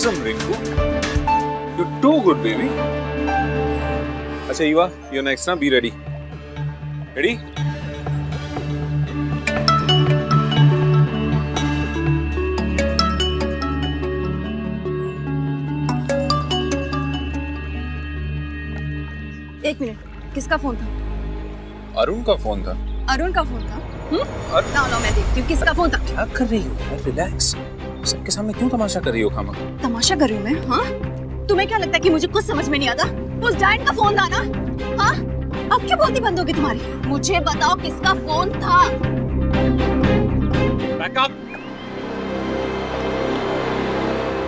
awesome, Rinku. You're too good, baby. अच्छा Eva, you're next ना. Be ready. Ready? एक minute, किसका फोन था? अरुण का फोन था. अरुण का फोन था? ना मैं देखती हूँ किसका फोन था. क्या कर रही हो यार? रिलैक्स. सबके सामने क्यों तमाशा कर रही हो खामा? तमाशा कर रही हूँ मैं? हाँ? तुम्हें क्या लगता है कि मुझे कुछ समझ में नहीं आता? उस जायंट का फोन था ना? हाँ? अब क्यों बोलती बंद होगी तुम्हारी? मुझे बताओ किसका फोन था? Back up.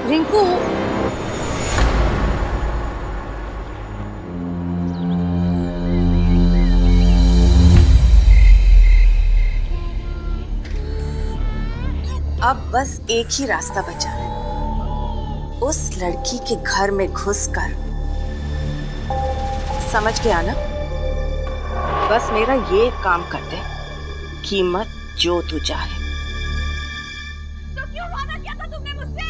रिंकू. अब बस एक ही रास्ता बचा है, उस लड़की के घर में घुसकर. समझ गया ना? बस मेरा ये काम कर दे, कीमत जो तू चाहे. तो क्यों वादा किया था तुमने मुझसे?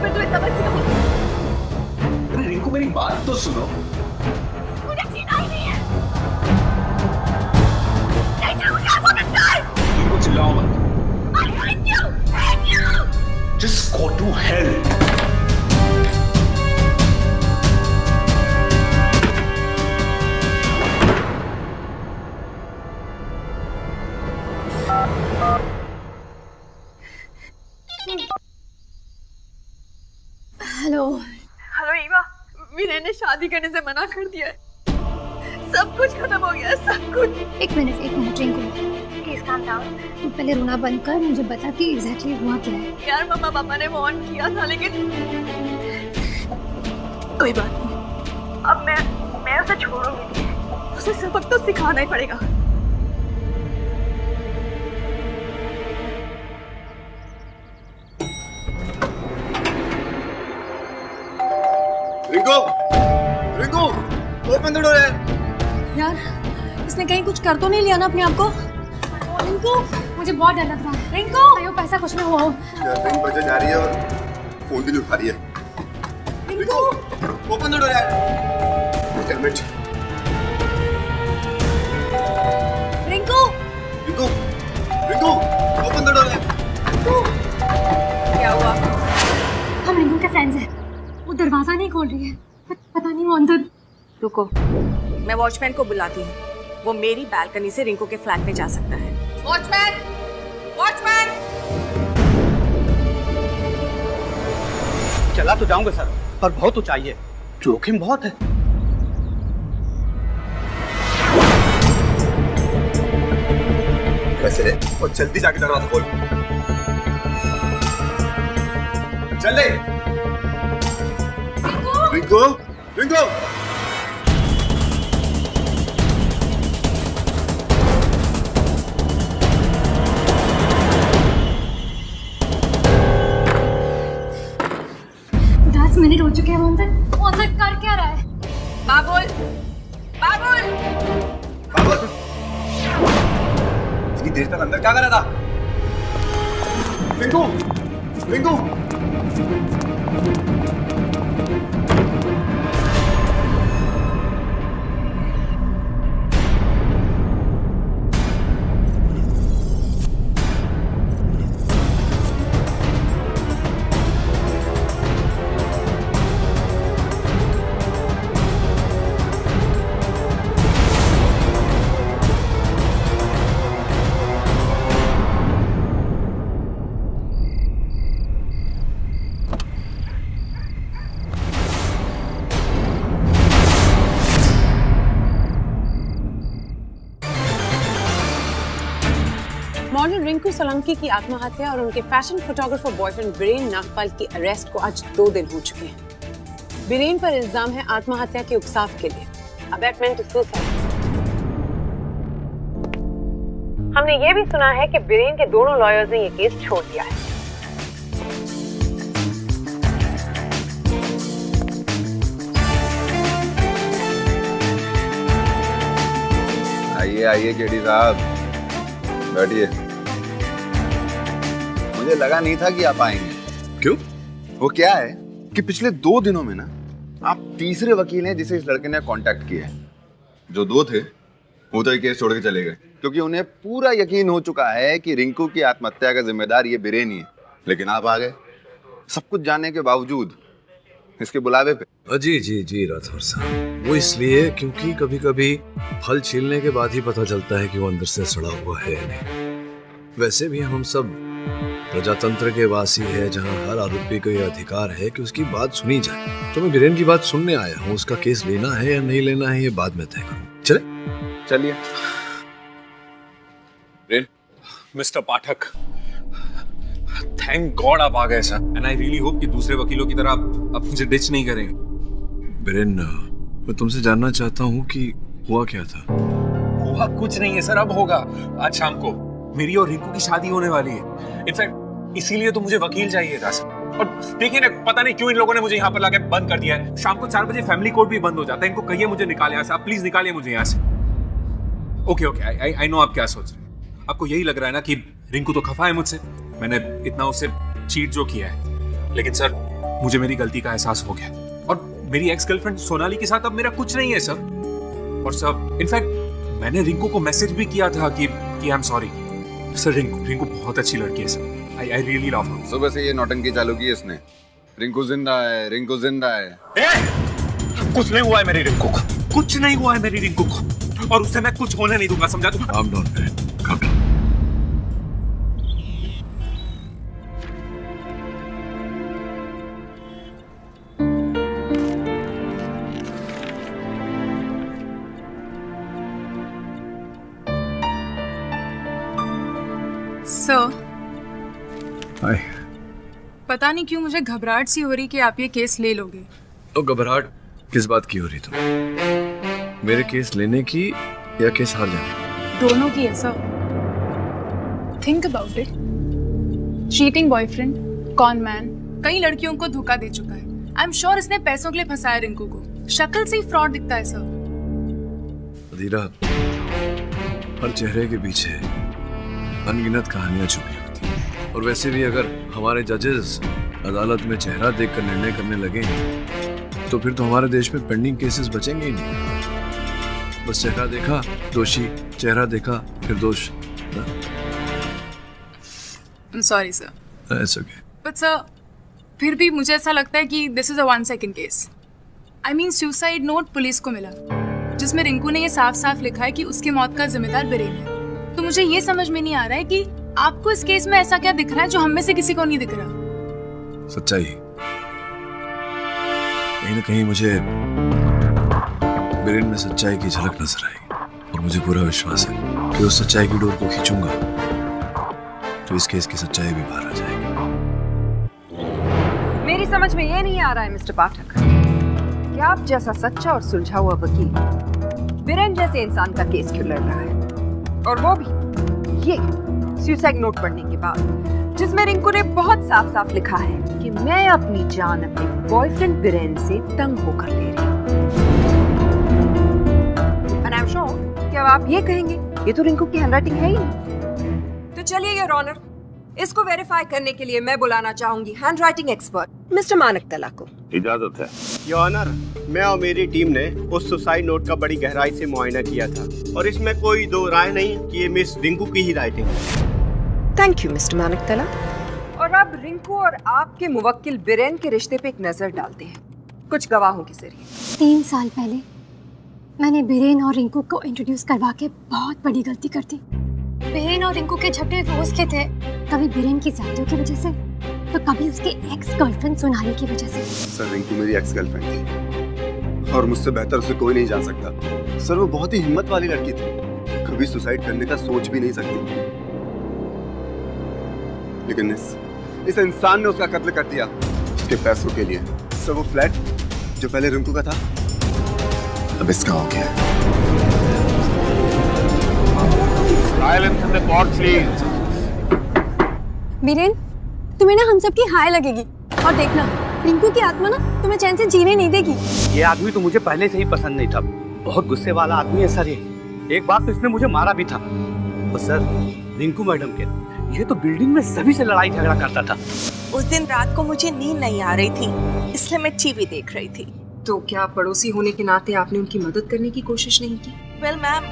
मैं तुम्हें समझ नहीं सकती. अरे रिंकू मेरी बात तो सुनो. मुझे जीना ही नहीं है. नहीं मुझे आपको लगता है. रिंकू चिल्लाओ मत. I hate you. Hate you. Just go to hell. Hello. Hello Eva. Viren ने शादी करने से मना कर दिया है. सब कुछ खत्म हो गया है, सब कुछ. एक minute Rinku. Please calm down. तू पहले रोना बंद कर, मुझे बता कि एग्जैक्टली हुआ क्या है. यार मम्मा पापा ने वार्न किया था लेकिन कोई बात नहीं. अब मैं उसे छोड़ूंगी नहीं. उसे सबक तो सिखाना ही पड़ेगा. Rinku, Rinku, open the door. यार इसने कहीं कुछ कर तो नहीं लिया ना अपने आप को? रिंकू. मुझे बहुत डर लग रहा है. रिंकू. अयो पैसा कुछ ना हुआ हो. गर्लफ्रेंड बजे जा रही है और फोन भी नहीं उठा रही है. रिंकू. ओपन द डोर यार. Helmet. Rinku. Rinku, Rinku, open the door. क्या हुआ? हम रिंकू के फ्रेंड्स हैं. वो दरवाजा नहीं खोल रही है. पता नहीं वो अंदर. रुको, मैं वॉचमैन को बुलाती हूँ. वो मेरी बालकनी से रिंकू के फ्लैट में जा सकता है. वॉचमैन! वॉचमैन! चला तो जाऊंगा सर, पर बहुत ऊंचाई है, जोखिम बहुत है. कैसे रे? और जल्दी जाके दरवाजा खोल. चल ले. रिंकू, रिंकू. मिनट हो चुके हैं. वो अंदर कर क्या रहा है? बाबुल! बाबुल! बाबुल, इतनी देर तक अंदर क्या कर रहा था? रिंकू, रिंकू. मॉडल रिंकू सोलंकी की आत्महत्या और उनके fashion photographer boyfriend Biren Nagpal की अरेस्ट को आज 2 दिन हो चुके हैं। बीरेन पर इल्जाम है आत्महत्या के उकसाव के लिए, अबैटमेंट टू सुसाइड। हमने ये भी सुना है कि बीरेन के दोनों लॉयर्स ने ये केस छोड़ दिया है। आइए आइए केडी साहब, बैठिए। मुझे लगा नहीं था कि आप आएंगे। क्यों? वो क्या है कि पिछले 2 दिनों में ना आप तीसरे वकील हैं जिसे इस लड़के ने कांटेक्ट किया है। जो 2 थे वो तो ये केस छोड़ के चले गए क्योंकि उन्हें पूरा यकीन हो चुका है कि रिंकू की आत्महत्या का जिम्मेदार ये बिरेन ही है। लेकिन आप आ गए सब कुछ जानने के बावजूद इसके बुलावे पे। जी जी जी राठौर साहब, वो इसलिए क्योंकि कभी कभी फल छीलने के बाद ही पता चलता है कि वो अंदर से सड़ा हुआ है या नहीं। वैसे भी हम सब प्रजातंत्र के वासी है जहाँ हर आरोपी को यह अधिकार है कि उसकी बात सुनी जाए। तो मैं बीरेन की बात सुनने आया हूँ, उसका केस लेना है या नहीं लेना है ये बाद में तय करूँ। चलिए। मिस्टर पाठक, थैंक गॉड आप आ गए sir, and I really hope कि दूसरे वकीलों की तरह आप मुझे डिच नहीं करेंगे। बीरेन, मैं तुमसे जानना चाहता हूँ कि हुआ क्या था। हुआ कुछ नहीं है सर, अब होगा। आज शाम को मेरी और रिंकू की शादी होने वाली है। इनफैक्ट इसीलिए तो मुझे वकील चाहिए था सर। और देखिए ना, पता नहीं क्यों इन लोगों ने मुझे यहाँ पर लाके बंद कर दिया है। शाम को 4 बजे फैमिली कोर्ट भी बंद हो जाता है। इनको कहिए मुझे निकाले यहाँ से, आप प्लीज निकालिए मुझे यहाँ से। ओके ओके, आई नो आप क्या सोच रहे हैं। आपको यही लग रहा है ना कि रिंकू तो खफा है मुझसे, मैंने इतना उससे चीट जो किया है। लेकिन सर, मुझे मेरी गलती का एहसास हो गया और मेरी एक्स गर्लफ्रेंड सोनाली के साथ अब मेरा कुछ नहीं है सर। और सर, इनफैक्ट मैंने रिंकू को मैसेज भी किया था कि I am sorry. Sir, Rinku बहुत अच्छी लड़की है सर, आई रियली लव हर। सुबह से ये नौटंकी चालू की इसने, रिंकू जिंदा है, रिंकू जिंदा है। कुछ नहीं हुआ है मेरी रिंकू को, कुछ नहीं हुआ है मेरी रिंकू को, और उससे मैं कुछ होने नहीं दूंगा, समझा तुम? Calm down, Biren. Calm down. Sir, hi. पता नहीं क्यों मुझे घबराहट सी हो रही कि आप ये केस ले लोगे। तो घबराहट किस बात की हो रही तुम? मेरे केस लेने की या केस हार जाने की? दोनों की है sir. Think about it. Cheating boyfriend, cone man, कई लड़कियों को धोखा दे चुका है। आई एम श्योर इसने पैसों के लिए फंसाया रिंकू को। शक्ल से ही फ्रॉड दिखता है सर। अधीरा, हर चेहरे के पीछे अनगिनत कहानियां छुपी होती हैं। और वैसे भी अगर हमारे जजेस अदालत में चेहरा देखकर निर्णय करने लगे तो फिर तो हमारे देश में पेंडिंग केसेस बचेंगे ही नहीं। बस चेहरा देखा दोषी, चेहरा देखा फिर दोष। Sorry sir. That's okay. But sir, फिर भी मुझे ऐसा लगता है कि this is a 1 second case. I mean suicide note police को मिला जिसमें रिंकू ने ये साफ साफ लिखा है कि उसकी मौत का जिम्मेदार बिरेन है। तो मुझे ये समझ में नहीं आ रहा है कि आपको इस केस में ऐसा क्या दिख रहा है जो हम में से किसी को नहीं दिख रहा। सच्चाई। कहीं ना कहीं मुझे बिरेन में सच्चाई की झलक नजर आई और मुझे पूरा विश्वास है कि उस सच्चाई की डोर को खींचूंगा तो इस केस की सच्चाई भी बाहर आ जाएगी। मेरी समझ में ये नहीं आ रहा है मिस्टर पाठक कि आप जैसा सच्चा और सुलझा हुआ वकील बिरेन जैसे इंसान का केस क्यों लड़ रहा है, और वो भी ये सुसाइड नोट पढ़ने के बाद जिसमें रिंकू ने बहुत साफ साफ लिखा है कि मैं अपनी जान अपने बॉयफ्रेंड बिरेन से तंग होकर ले रही हूँ। एंड आई एम श्योर कि अब आप ये कहेंगे ये तो रिंकू की हैंडराइटिंग है ही नहीं। तो चलिए योर ऑनर, इसको वेरीफाई करने के लिए मैं बुलाना चाहूंगी हैंडराइटिंग एक्सपर्ट मिस्टर मानकतला को। इजाजत है। योर ऑनर, मैं और मेरी टीम ने उस सुसाइड नोट का बड़ी गहराई से मुआयना किया था और इसमें कोई दो राय नहीं कि ये मिस रिंकू की ही राइटिंग है। Thank you mister Maniktala. और अब रिंकू और आपके मुवक्किल बिरेन के रिश्ते पे एक नजर डालते हैं कुछ गवाहों के जरिए। 3 साल पहले मैंने बिरेन और रिंकू को इंट्रोड्यूस करवा के बहुत बड़ी गलती कर दी। बिरेन और रिंकू के झगड़े रोज के थे, कभी बिरेन की जातियों की वजह से तो कभी उसकी एक्स गर्लफ्रेंड सोनाली की वजह से। सर, रिंकू मेरी एक्स गर्लफ्रेंड थी और मुझसे बेहतर उसे कोई नहीं जान सकता। सर, वो बहुत ही हिम्मत वाली लड़की थी, कभी सुसाइड करने का सोच भी नहीं सकती। लेकिन इस इंसान ने उसका कत्ल कर दिया उसके पैसों के लिए। सर, वो फ्लैट जो पहले रिंकू का था अब इसका हो गया। Silence in the court, please. Villain, तुम्हें ना हम सब की हाय लगेगी और देखना रिंकू की आत्मा ना तुम्हें चैन से जीने नहीं देगी। ये आदमी तो मुझे पहले से ही पसंद नहीं था। बहुत गुस्से वाला आदमी है सर ये। एक बार तो इसने मुझे मारा भी था। और सर, रिंकू मैडम के ये तो बिल्डिंग में सभी से लड़ाई झगड़ा करता था। उस दिन रात को मुझे नींद नहीं आ रही थी, इसलिए मैं टीवी देख रही थी। तो क्या पड़ोसी होने के नाते आपने उनकी मदद करने की कोशिश नहीं की? वेल मैम,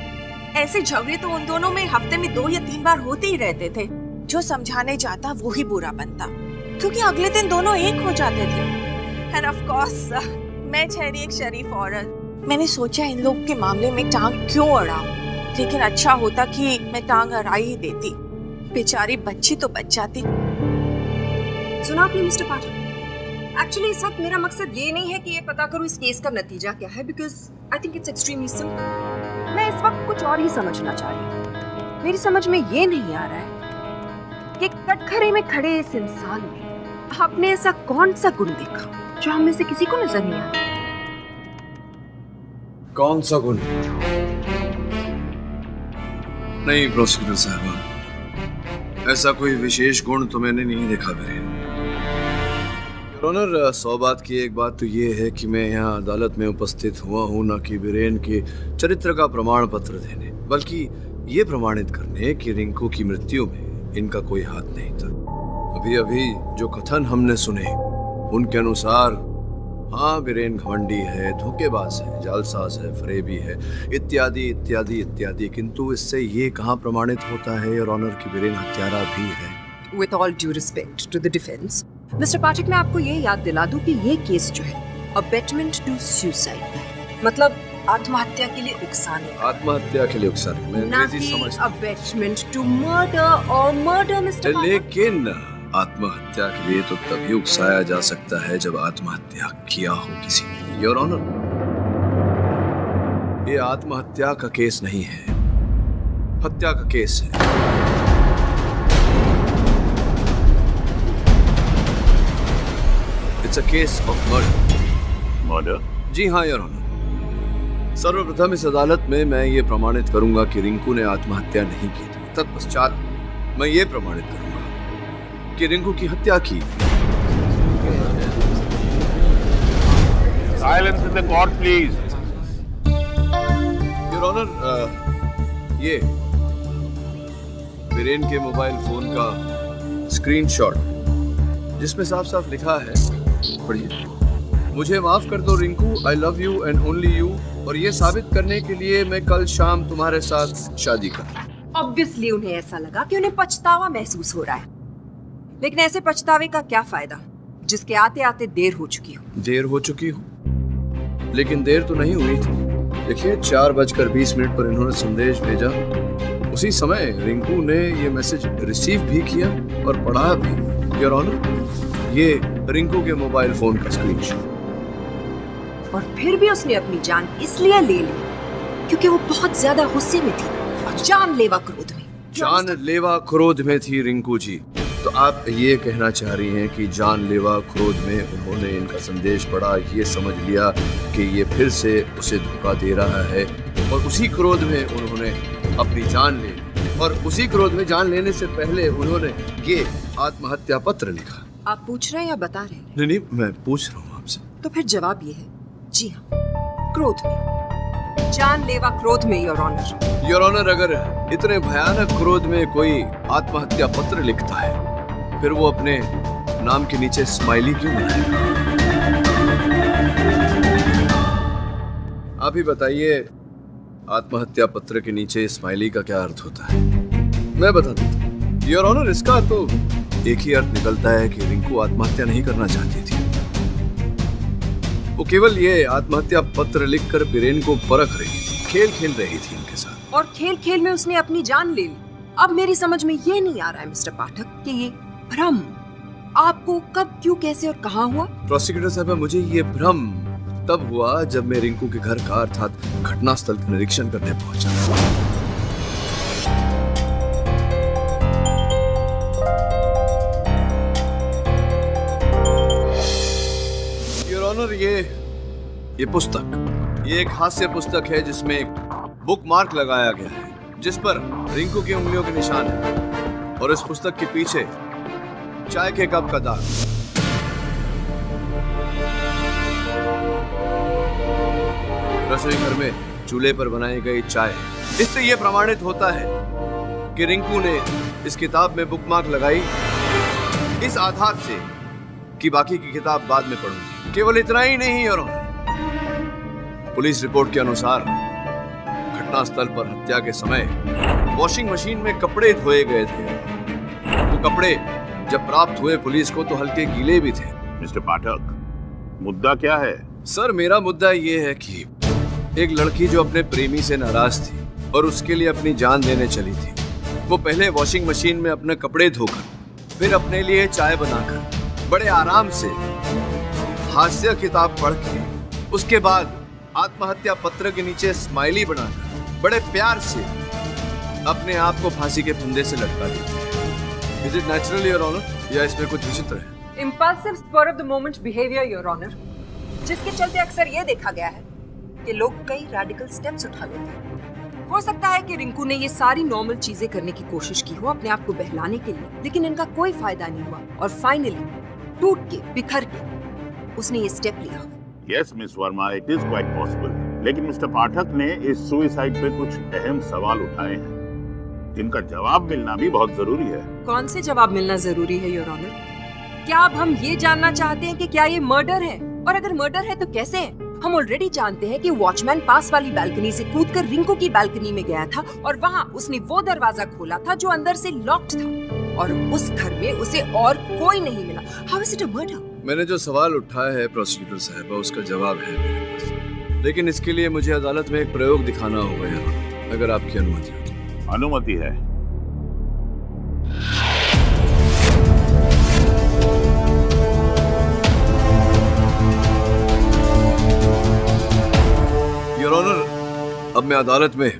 ऐसे झगड़े तो उन दोनों में हफ्ते में 2 या 3 बार होते ही रहते थे। जो समझाने जाता वो ही बुरा बनता, क्योंकि अगले दिन दोनों एक हो जाते थे। एंड ऑफ कोर्स मैं ठहरी एक शरीफ औरत, मैंने सोचा इन लोग के मामले में टांग क्यों अड़ाऊं, लेकिन अच्छा होता कि मैं टांग अड़ा ही देती, बेचारी बच्ची तो बच जाती। सुना आपने मिस्टर पाठक? एक्चुअली इस वक्त मेरा मकसद ये नहीं है कि ये पता करूं इस केस का नतीजा क्या है, because I think it's extremely simple. मैं इस वक्त कुछ और ही समझना चाह रही हूँ। मेरी समझ में ये नहीं आ रहा है कि कटघरे में खड़े इस इंसान में आपने ऐसा कौन सा गुण देखा जो हम में से किसी को नजर नहीं आता। कौन सा गुण? नहीं प्रोसिक्यूटर साहब, ऐसा कोई विशेष गुण तो मैंने नहीं देखा मेरे। ऑनर, 100 बात की एक बात तो ये है कि मैं यहाँ अदालत में उपस्थित हुआ हूँ न कि बीरेन के चरित्र का प्रमाण पत्र देने, बल्कि ये प्रमाणित करने कि रिंकू की मृत्यु में इनका कोई हाथ नहीं था। अभी अभी जो कथन हमने सुने उनके अनुसार हाँ, बीरेन घमंडी है, धोखेबाज है, जालसाज है, फरेबी है, इत्यादि इत्यादि इत्यादि, किंतु इससे ये कहाँ प्रमाणित होता है और ऑनर की बीरेन हत्यारा भी है। With all due respect to the defense, mister Pathak, मैं आपको ये याद दिला दूं कि ये केस जो है अबेटमेंट टू सुसाइड का है, मतलब आत्महत्या के लिए उकसाने। आत्महत्या के लिए उकसाने, मैं अंग्रेजी समझता हूं। अबेटमेंट टू मर्डर और मर्डर मिस्टर पाठक। लेकिन आत्महत्या के लिए तो तभी उकसाया जा सकता है जब आत्महत्या किया हो किसी ने। योर ऑनर, ये आत्महत्या का केस नहीं है, हत्या का केस है। It's a case of murder. Murder? जी हाँ योर ऑनर। सर्वप्रथम इस अदालत में मैं ये प्रमाणित करूंगा कि रिंकू ने आत्महत्या नहीं की थी। तत्पश्चात मैं ये प्रमाणित करूंगा कि रिंकू की हत्या की। Silence in the court, please. Your honour, ये बीरेन के मोबाइल फोन का स्क्रीनशॉट जिसमें साफ साफ लिखा है, पढ़िए, मुझे माफ कर दो Rinku, I love you and only you, और ये साबित करने के लिए मैं कल शाम तुम्हारे साथ शादी कर। ऑब्वियसली उन्हें ऐसा लगा कि उन्हें पछतावा महसूस हो रहा है, लेकिन ऐसे पछतावे का क्या फायदा जिसके आते आते देर हो चुकी हो। देर हो चुकी हो, लेकिन देर तो नहीं हुई थी। देखिए 4:20 पर इन्होंने संदेश भेजा, उसी समय रिंकू ने ये मैसेज रिसीव भी किया और पढ़ा भी। योर ऑनर, ये रिंकू के मोबाइल फोन का स्क्रीनशॉट। और फिर भी उसने अपनी जान इसलिए ले ली क्योंकि वो बहुत ज्यादा गुस्से में थी, जानलेवा क्रोध में। जानलेवा क्रोध में थी रिंकू जी। तो आप ये कहना चाह रही हैं कि जानलेवा क्रोध में उन्होंने इनका संदेश पढ़ा, ये समझ लिया कि ये फिर से उसे धोखा दे रहा है, और उसी क्रोध में उन्होंने अपनी जान ले ली, और उसी क्रोध में जान लेने से पहले उन्होंने ये आत्महत्या पत्र लिखा। आप पूछ रहे हैं या बता रहे हैं? नहीं, मैं पूछ रहा हूँ आपसे। तो फिर जवाब ये है, जी हाँ, क्रोध में, जानलेवा क्रोध में योर ऑनर। योर ऑनर, अगर इतने भयानक क्रोध में कोई आत्महत्या पत्र लिखता है, फिर वो अपने नाम के नीचे स्माइली क्यों बनाएगा? आप ही बताइए, आत्महत्या पत्र के नीचे स्माइली का क्या अर्थ होता है? मैं बता देता हूं। योर ऑनर, इसका तो एक ही अर्थ निकलता है कि रिंकू आत्महत्या नहीं करना चाहती थी। वो केवल ये आत्महत्या पत्र लिखकर बीरेन को परख रही थी, खेल खेल रही थी इनके साथ, और खेल खेल में उसने अपनी जान ले ली। अब मेरी समझ में ये नहीं आ रहा है मिस्टर पाठक कि ये भ्रम आपको कब, क्यों, कैसे और कहाँ हुआ? प्रोसिक्यूटर साहब, मुझे ये भ्रम तब हुआ जब मैं रिंकू के घर का अर्थात घटना स्थल का निरीक्षण करने पहुंचा। योर ऑनर, ये पुस्तक, ये एक हास्य पुस्तक है जिसमें एक बुक मार्क लगाया गया है जिस पर रिंकू की उंगलियों के निशान है, और इस पुस्तक के पीछे चाय के कप का दाग। रसोई घर में चूल्हे पर बनाई गई चाय इससे यह प्रमाणित होता है कि रिंकू ने इस किताब में बुकमार्क लगाई इस आधार से कि बाकी की किताब बाद में पढ़ूंगी। केवल इतना ही नहीं और पुलिस रिपोर्ट के अनुसार घटना स्थल पर हत्या के समय वॉशिंग मशीन में कपड़े धोए गए थे। वो कपड़े जब प्राप्त हुए पुलिस को तो हल्के गीले भी थे। मिस्टर पाठक, मुद्दा क्या है? सर, मेरा मुद्दा ये है कि एक लड़की जो अपने प्रेमी से नाराज थी और उसके लिए अपनी जान देने चली थी, वो पहले वॉशिंग मशीन में अपने कपड़े धोकर फिर अपने लिए चाय बनाकर बड़े आराम से हास्य किताब पढ़ के उसके बाद आत्महत्या पत्र के नीचे स्माइली बनाकर बड़े प्यार से अपने आप को फांसी के फंदे से लटका दी। Is it natural your honour, या इसमें कुछ विचित्र है? Impulsive spur of the moment behavior, Your Honor, जिसके चलते अक्सर ये देखा गया है कि लोग कई रैडिकल स्टेप्स उठा लेते हैं। हो सकता है कि रिंकू ने ये सारी नॉर्मल चीजें करने की कोशिश की हो अपने आप को बहलाने के लिए, लेकिन इनका कोई फायदा नहीं हुआ और फाइनली टूट के बिखर के उसने ये स्टेप लिया। Yes miss Verma, it is quite possible, लेकिन मिस्टर पाठक ने इस सुसाइड पे कुछ अहम सवाल उठाए हैं जिनका जवाब मिलना भी बहुत जरूरी है। कौन से जवाब मिलना जरूरी है योर ऑनर? क्या अब हम ये जानना चाहते हैं कि क्या ये मर्डर है, और अगर मर्डर है तो कैसे है? हम ऑलरेडी जानते हैं कि वॉचमैन पास वाली बालकनी से कूदकर रिंकू की बालकनी में गया था और वहाँ उसने वो दरवाजा खोला था जो अंदर से लॉक्ड था और उस घर में उसे और कोई नहीं मिला। How is it a murder? मैंने जो सवाल उठाया है प्रोसिक्यूटर साहब, उसका जवाब है मेरे पास, लेकिन इसके लिए मुझे अदालत में एक प्रयोग दिखाना होगा यार, अगर आपकी अनुमति हो। अनुमति है। योर ऑनर, अब मैं अदालत में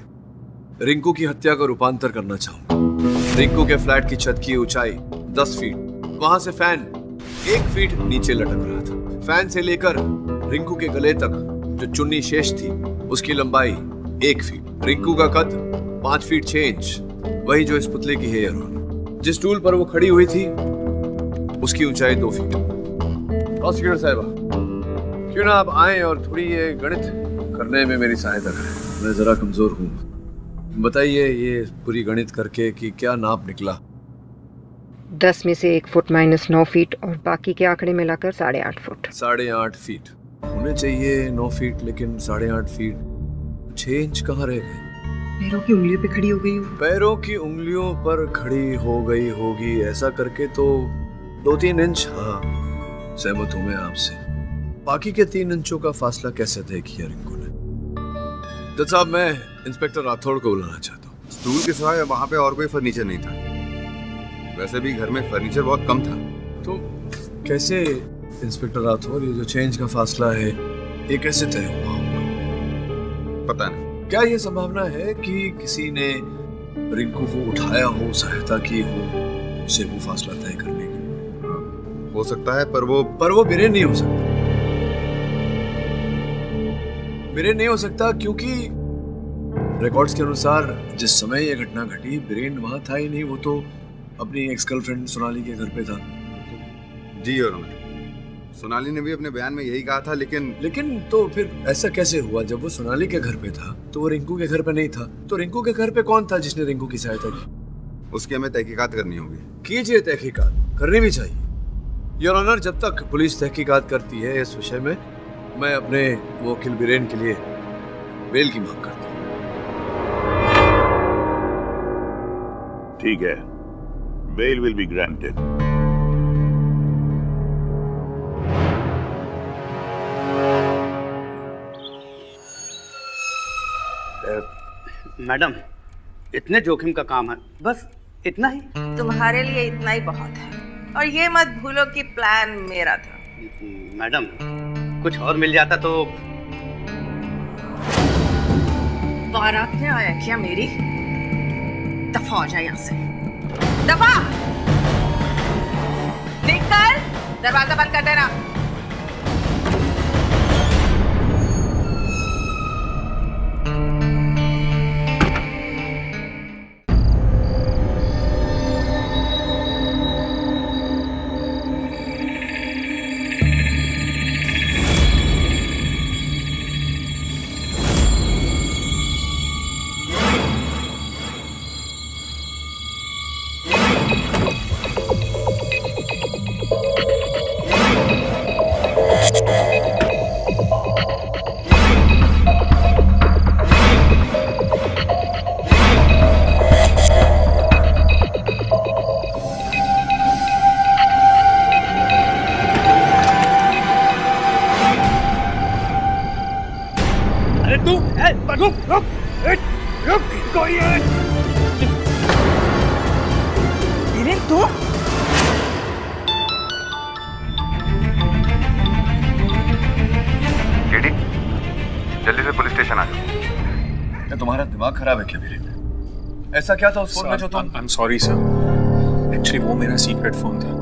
रिंकू की हत्या का रूपांतर करना चाहूंगा। रिंकू के फ्लैट की छत की ऊंचाई 10 फीट, वहां से फैन 1 फीट नीचे लटक रहा था। फैन से लेकर रिंकू के गले तक जो चुन्नी शेष थी उसकी लंबाई 1 फीट। रिंकू का कद 5 फीट 6 इंच, वही जो इस पुतले की है यार। जिस स्टूल पर वो खड़ी हुई थी उसकी ऊंचाई 2 फीट। प्रोसिक्यूटर साहिबा, क्यों ना आप आए और थोड़ी ये गणित करने में मेरी सहायता करें। मैं जरा कमजोर हूँ। बताइए ये पूरी गणित करके कि क्या नाप निकला? 10 में से 1 फुट माइनस 9 फीट और बाकी के आंकड़े मिलाकर 8.5 फुट। 8.5 फीट होने चाहिए, 9 फीट, लेकिन 8.5 फीट 6 इंच कहाँ रह गए? पैरों की उंगलियों पे खड़ी हो गई हो। पैरों की उंगलियों पर खड़ी हो गई होगी, ऐसा करके तो 2-3 इंच। हाँ, सहमत हूं मैं आपसे। बाकी के 3 इंचों का फासला कैसे तय किया रिंकू ने? जज साहब, मैं इंस्पेक्टर राठौड़ को बुलाना चाहता हूँ। स्टूल के सिवाय वहाँ पे और कोई फर्नीचर नहीं था। वैसे भी घर में फर्नीचर बहुत कम था। तो कैसे इंस्पेक्टर राठौड़, ये जो 6 इंच का फासला है ये कैसे तय हुआ? पता नहीं। क्या ये संभावना है कि किसी ने रिंकू को उठाया हो, सहायता की हो उसे वो फासला तय करने की? हो सकता है, पर वो बिरेन नहीं हो सकता। बिरेन नहीं हो सकता क्योंकि रिकॉर्ड्स के अनुसार जिस समय ये घटना घटी बिरेन वहां था ही नहीं। वो तो अपनी एक्स गर्लफ्रेंड सोनाली के घर पे था। जी और सोनाली ने भी अपने बयान में यही कहा था, लेकिन तो फिर ऐसा कैसे हुआ? जब वो सोनाली के घर पे था तो वो रिंकू के घर पे नहीं था, तो रिंकू के घर पे कौन था जिसने रिंकू की सहायता की? उसकी हमें तहकीकात करनी होगी। कीजिए, तहकीकात करनी भी चाहिए योर ऑनर। जब तक पुलिस तहकीकात करती है इस विषय में, मैं अपने वकील बिरेन के लिए बेल की मांग करता हूँ। ठीक है, bail will be granted. Madam, इतने जोखिम का काम है, बस इतना ही? तुम्हारे लिए इतना ही बहुत है, और ये मत भूलो कि प्लान मेरा था। मैडम, कुछ और मिल जाता तो। बारात में आया क्या मेरी? दफा हो जाए यहाँ से, दफा। निकल, दरवाजा बंद कर देना। रुक कोई है। वीरेन तू केडी, जल्दी से पुलिस स्टेशन आ जाओ। क्या तुम्हारा दिमाग खराब है क्या वीरेन? ऐसा क्या था उस फोन में जो तुम? I am sorry sir, actually वो मेरा सीक्रेट फोन था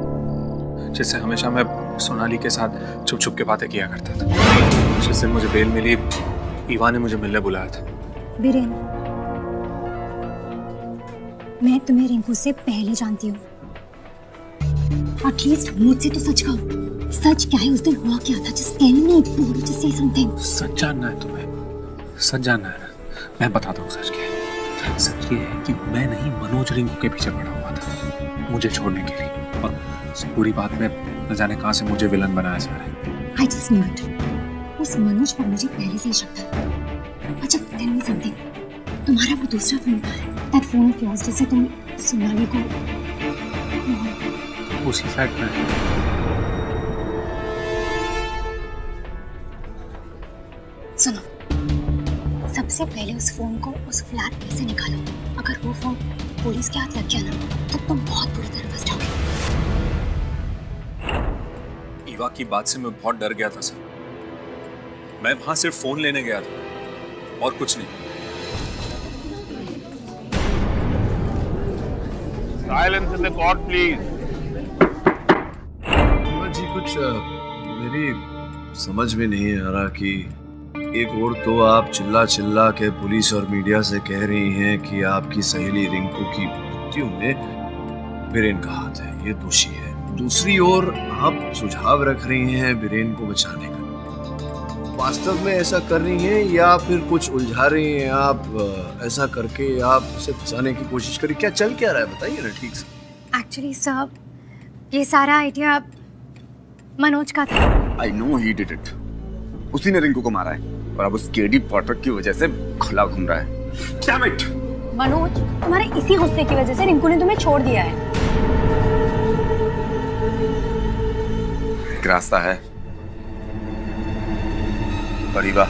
जिससे हमेशा मैं सोनाली के साथ छुप छुप के बातें किया करता था। जिस दिन मुझे बेल मिली, ईवा ने मुझे मिलने बुलाया था। वीरेन, मैं तुम्हें रिंकू से पहले जानती हूँ। एटलीस्ट मुझसे तो सच कहो। सच क्या है? उस दिन हुआ क्या था? जस्ट टेल मी, बोलो, जस्ट से समथिंग। सच जानना है तुम्हें? सच जानना है ना? मैं बताता हूँ सच क्या है। सच ये है कि मैं नहीं, मनोज रिंकू के पीछे पड़ा हुआ था मुझे छोड़ने के लिए, और इस पूरी बात में न जाने कहां से मुझे विलन बनाया जा रहा है। I just knew it. उस मनोज पर मुझे पहले से ही शक था। अच्छा, tell me something. तुम्हारा वो दूसरा फोन कहाँ है? That phone of yours जिसे तुम सोनाली को उसी फ्लैट में है। सुनो, सबसे पहले उस फोन को उस फ्लैट में से निकालो। अगर वो फोन पुलिस के हाथ लग गया ना, तो तुम बहुत बुरी तरह फंस जाओगे। ईवा की बात से मैं बहुत डर गया था सर। मैं वहां सिर्फ फोन लेने गया था और कुछ नहीं। Silence in the court please. जी कुछ मेरी समझ में नहीं आ रहा कि एक और तो आप चिल्ला चिल्ला के पुलिस और मीडिया से कह रही हैं कि आपकी सहेली रिंकू की मृत्यु में बीरेन का हाथ है, ये दोषी है। दूसरी ओर आप सुझाव रख रही हैं बीरेन को बचाने का। वास्तव में ऐसा कर रही हैं या फिर कुछ उलझा रही हैं आप? ऐसा करके आप उसे बचाने की कोशिश करी, क्या चल क्या रहा है बताइए ना ठीक से। एक्चुअली सर, ये सारा आइडिया मनोज का था। I know he did it. उसी ने रिंकू को मारा है और अब उस केडी पाठक की वजह से खुला घूम रहा है। Damn it! मनोज, तुम्हारे इसी गुस्से की वजह से रिंकू ने तुम्हें छोड़ दिया है। एक रास्ता है। परिवा,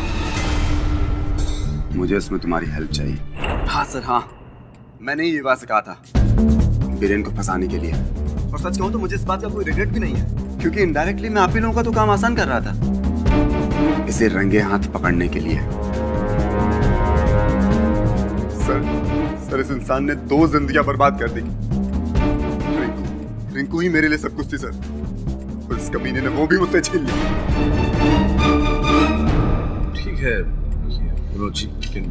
मुझे इसमें तुम्हारी हेल्प चाहिए। हाँ सर, हाँ। मैंने ही युवा से कहा था बीरेन को फंसाने के लिए, और सच कहूं तो मुझे इस बात का कोई रिग्रेट भी नहीं है, क्योंकि इनडायरेक्टली मैं आप ही लोगों का तो काम आसान कर रहा था इसे रंगे हाथ पकड़ने के लिए। सर इस इंसान ने 2 जिंदगियां बर्बाद कर दी। रिंकू ही मेरे लिए सब कुछ थी सर, और इस कमीने ने वो भी मुझसे छीन ली। ठीक है मनोज जी, लेकिन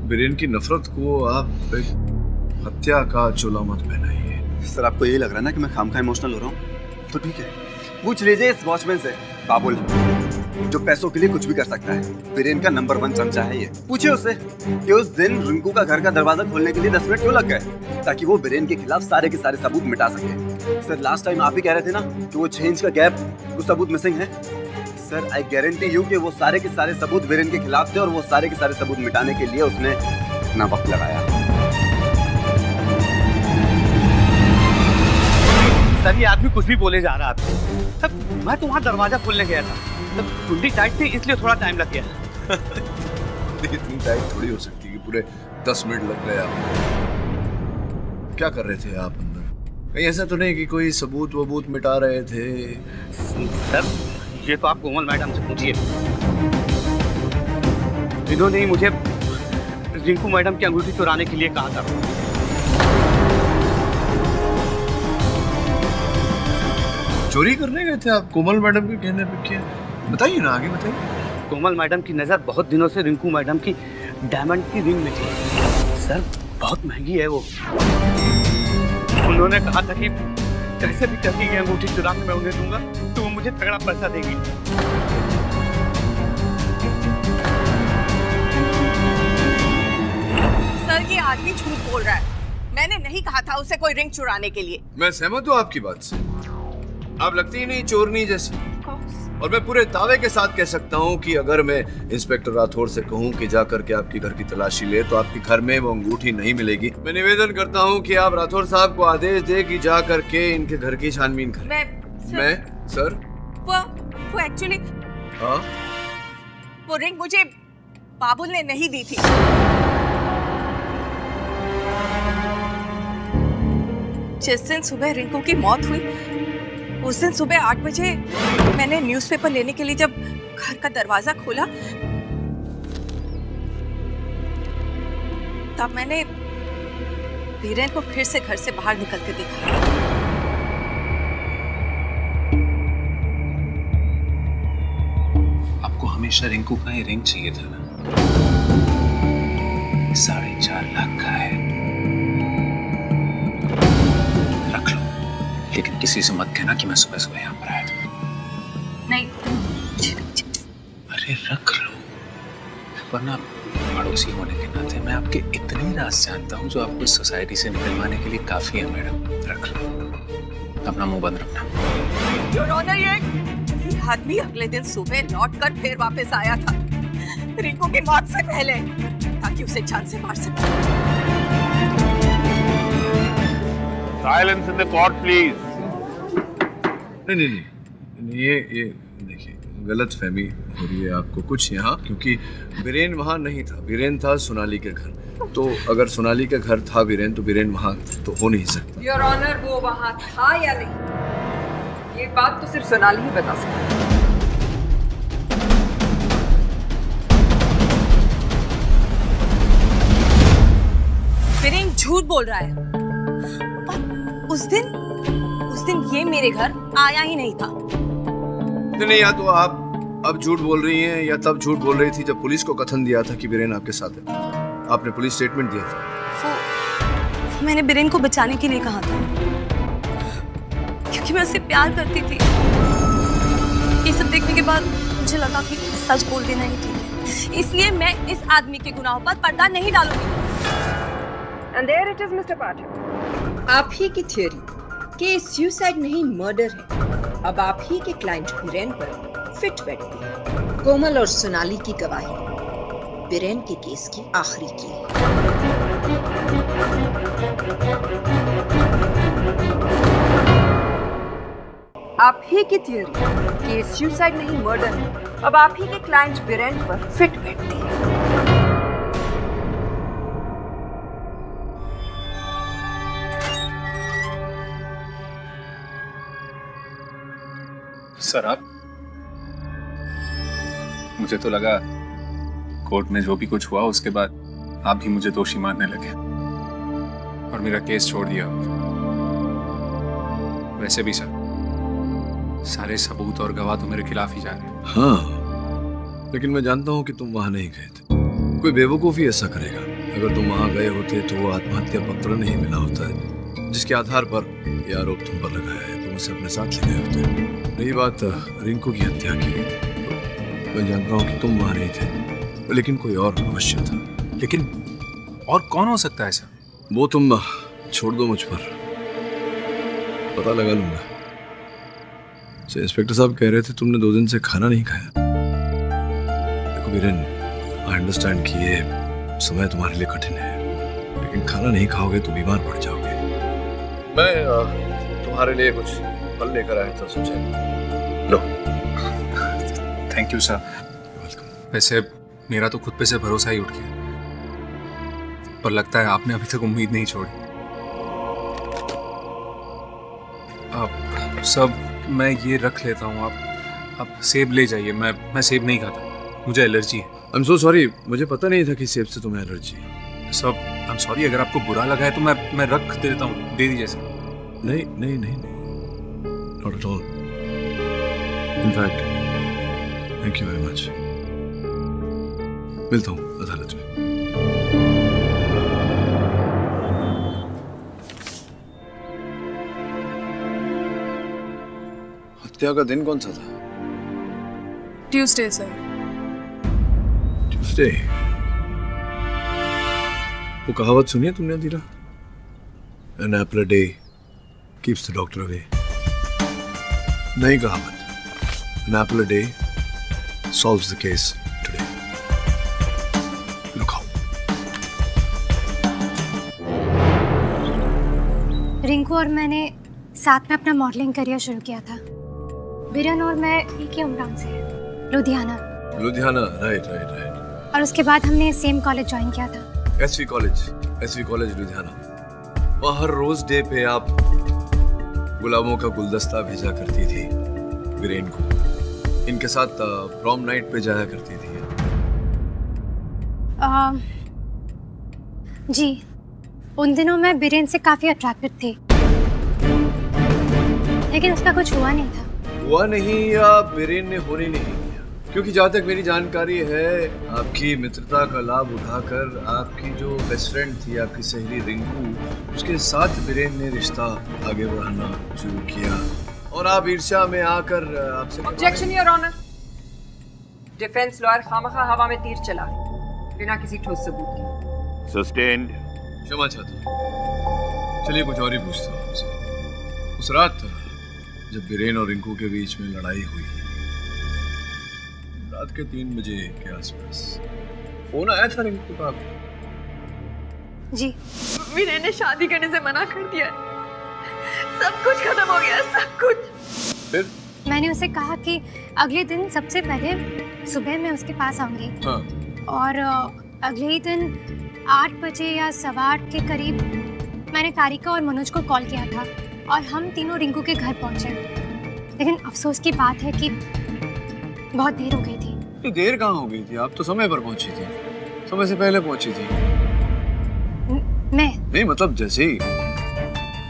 बीरेन की नफरत को आप एक हत्या का चोला मत पहनाइए। सर आपको यही लग रहा है ना कि मैं खामखा इमोशनल हो रहा हूँ? तो ठीक है, पूछ लीजिए इस वॉचमैन से, बाबुल, जो पैसों के लिए कुछ भी कर सकता है। बीरेन का नंबर 1 चमचा है ये। पूछिए उससे कि उस दिन रिंकू का घर का दरवाजा खोलने के लिए 10 मिनट क्यों लग गए, ताकि वो बीरेन के खिलाफ सारे के सारे सबूत मिटा सके। सर लास्ट टाइम आप ही कह रहे थे ना कि वो 6 इंच का गैप, वो सबूत मिसिंग है। सर आई गारंटी यू कि वो सारे के सारे सबूत बीरेन के खिलाफ थे, और वो सारे के सारे सबूत मिटाने के लिए उसने इतना वक्त लगाया। सर ये आदमी कुछ भी बोले जा रहा था। तब मैं तो वहाँ दरवाजा खोलने गया था, तब कुंडी टाइट थी इसलिए थोड़ा टाइम लग गया। इतनी टाइट थोड़ी हो सकती कि पूरे 10 मिनट लग गए आप। क्या कर रहे थे आप अंदर? कहीं ऐसा तो नहीं कि कोई सबूत वबूत मिटा रहे थे? सर ये तो आप कोमल मैडम से पूछिए, इन्होंने ही मुझे रिंकू मैडम की अंगूठी चुराने के लिए कहा था। चोरी करने गए थे आप कोमल मैडम के कहने पे? क्या बताइए ना, आगे बताइए। कोमल मैडम की नज़र बहुत दिनों से रिंकू मैडम की डायमंड की रिंग में थी। सर बहुत महंगी है वो। उन्होंने कहा था कि कैसे भी करके ये अंगूठी चुरा के मैं उन्हें दूंगा तो वो मुझे तगड़ा पैसा देगी। सर ये आदमी झूठ बोल रहा है। मैंने नहीं कहा था उसे कोई रिंग चुराने के लिए। मैं सहमत हूँ आपकी बात से, आप लगती ही नहीं चोरनी जैसी। और मैं पूरे दावे के साथ कह सकता हूँ कि अगर मैं इंस्पेक्टर राठौर से कहूँ कि जाकर के आपकी घर की तलाशी ले तो आपके घर में वो अंगूठी नहीं मिलेगी। मैं निवेदन करता हूँ कि आप राठौर साहब को आदेश दे कि जा करके इनके घर की छानबीन करें। सर वो एक्चुअली हाँ वो रिंग मुझे बाबुल ने नहीं दी थी। जिस दिन सुबह रिंकू की मौत हुई उस दिन सुबह 8 बजे मैंने न्यूज़पेपर लेने के लिए जब घर का दरवाजा खोला तब मैंने वीरेन को फिर से घर से बाहर निकलते देखा। आपको हमेशा रिंकू का ये रिंग चाहिए था ना? 4.5 लाख का है, रख लो, लेकिन किसी से मत कहना कि मैं सुबह सुबह यहाँ पर आया था। नहीं। अरे रख लो, वरना पड़ोसी होने के नाते मैं आपके इतनी राज जानता हूँ जो आपको इस सोसाइटी से निकलवाने के लिए काफी है मैडम। रख लो, अपना मुंह बंद रखना। योर ऑनर, ये आदमी अगले दिन सुबह लौटकर फिर वापस आया था रिंकू की मौत से पहले, ताकि उसे जान से मार सके। Silence in the court please. नहीं, ये देखिए गलत फहमी हो रही है आपको कुछ यहाँ, क्योंकि बीरेन वहाँ नहीं था। बीरेन था सोनाली के घर, तो अगर सोनाली का घर था बीरेन, तो बीरेन वहाँ तो हो नहीं सकता। योर ऑनर, वो वहाँ था या नहीं, ये बात तो सिर्फ सोनाली ही बता सकती है। बीरेन झूठ बोल रहा है। और उस दिन ये मेरे घर आया ही नहीं था। नहीं, या तो आप अब झूठ बोल रही हैं या तब झूठ बोल रही थी जब पुलिस को कथन दिया था कि बीरेन आपके साथ है। आपने पुलिस स्टेटमेंट दिया था। वो मैंने बीरेन को बचाने के लिए कहा था, क्योंकि मैं उससे प्यार करती थी। ये सब देखने के बाद मुझे लगा कि सच बोल देना ही ठीक है, इसलिए मैं इस आदमी के गुनाहों पर पर्दा नहीं डालूंगी। And there it is, Mr. पाठक। आप ही की थ्योरी कि सुसाइड नहीं मर्डर है अब आप ही के क्लाइंट बीरेन पर फिट बैठती है। कोमल और सोनाली की गवाही बीरेन के केस की आखिरी की। आप ही की थ्योरी कि सुसाइड नहीं मर्डर है अब आप ही के क्लाइंट बीरेन पर फिट बैठती है। सर, आप, मुझे तो लगा कोर्ट में जो भी कुछ हुआ उसके बाद आप भी मुझे दोषी मानने लगे और मेरा केस छोड़ दिया। वैसे भी सर, सारे सबूत और गवाह तो मेरे खिलाफ ही जा रहे हैं। हाँ, लेकिन मैं जानता हूँ कि तुम वहां नहीं गए थे। कोई बेवकूफ ही ऐसा करेगा। अगर तुम वहां गए होते तो वो आत्महत्या पत्र नहीं मिला होता है जिसके आधार पर यह आरोप तुम पर लगाया है। तुम उसे अपने साथ ले गए होते। रही बात रिंकू की हत्या की, मैं जानता हूँ कि तुम वहां नहीं थे, लेकिन कोई और अवश्य था। लेकिन और कौन हो सकता है सर? वो तुम छोड़ दो मुझ पर, पता लगा लूंगा। तो इंस्पेक्टर साहब कह रहे थे तुमने 2 दिन से खाना नहीं खाया। देखो बीरेन, आई अंडरस्टैंड कि ये समय तुम्हारे लिए कठिन है, लेकिन खाना नहीं खाओगे तो बीमार पड़ जाओगे। मैं तुम्हारे लिए कुछ फल लेकर आया था, सोचा लो। Thank you sir. वैसे मेरा तो खुद पे से भरोसा ही उठ गया, पर लगता है आपने अभी तक उम्मीद नहीं छोड़ी। अब सब मैं ये रख लेता हूँ, आप सेब ले जाइए। मैं सेब नहीं खाता, मुझे एलर्जी है। आई एम सो सॉरी, मुझे पता नहीं था कि सेब से तुम्हें एलर्जी है। सब आई एम सॉरी, अगर आपको बुरा लगा है तो मैं रख देता हूँ, दे दीजिए सर। नहीं नहीं नहीं नहीं, not at all. In fact thank you very much. मिलता हूँ अदालत में। हत्या का दिन कौन सा था? Tuesday sir. ट्यूसडे? वो कहावत सुनी है तुमने अधीरा? An apple a day keeps the doctor away. नई कहावत। An apple a day solves the case today. Look how. Rinku और मैंने साथ में अपना मॉडलिंग करियर शुरू किया था। बीरेन और मैं एक ही उम्र से हैं, Ludhiana. Ludhiana, right right right. और उसके बाद हमने सेम कॉलेज ज्वाइन किया था। SV college Ludhiana. वहाँ हर रोज डे पे आप गुलामों का गुलदस्ता भेजा करती थी वीरेन को। इनके साथ प्रॉम नाइट पे जाया करती थी। जी, उन दिनों मैं वीरेन से काफी अट्रैक्टेड थी, लेकिन उसका कुछ हुआ नहीं था। हुआ नहीं या वीरेन ने होने नहीं दिया? क्योंकि जहाँ तक मेरी जानकारी है, आपकी मित्रता का लाभ उठाकर आपकी जो बेस्ट फ्रेंड थी, आपकी सहेली रिंकू, उसके साथ वीरेन ने रिश्ता आगे बढ़ाना शुरू किया और आप ईर्ष्या में आकर आपसे। Objection your honour. Defence lawyer खामखा हवा में तीर चला बिना किसी ठोस सबूत के। सस्टेन्ड। क्षमा चाहता हूँ। चलिए कुछ और ही पूछता हूँ आपसे। उस रात जब वीरेन और रिंकू के बीच में लड़ाई हुई, रात के 3 बजे के आसपास फोन आया था रिंकू का? जी। वीरेन ने शादी करने से मना कर दिया। सब कुछ खत्म हो गया, सब कुछ। फिर मैंने उसे कहा कि अगले दिन सबसे पहले सुबह मैं उसके पास आऊंगी। हाँ। और अगले ही दिन 8 बजे या 8:15 के करीब मैंने तारिका और मनोज को कॉल किया था और हम तीनों रिंकू के घर पहुंचे। लेकिन अफसोस की बात है कि बहुत देर हो गई थी। तो देर कहाँ हो गई थी? आप तो समय पर पहुंची थी, समय से पहले पहुंची थी। मैं नहीं, मतलब जैसे ही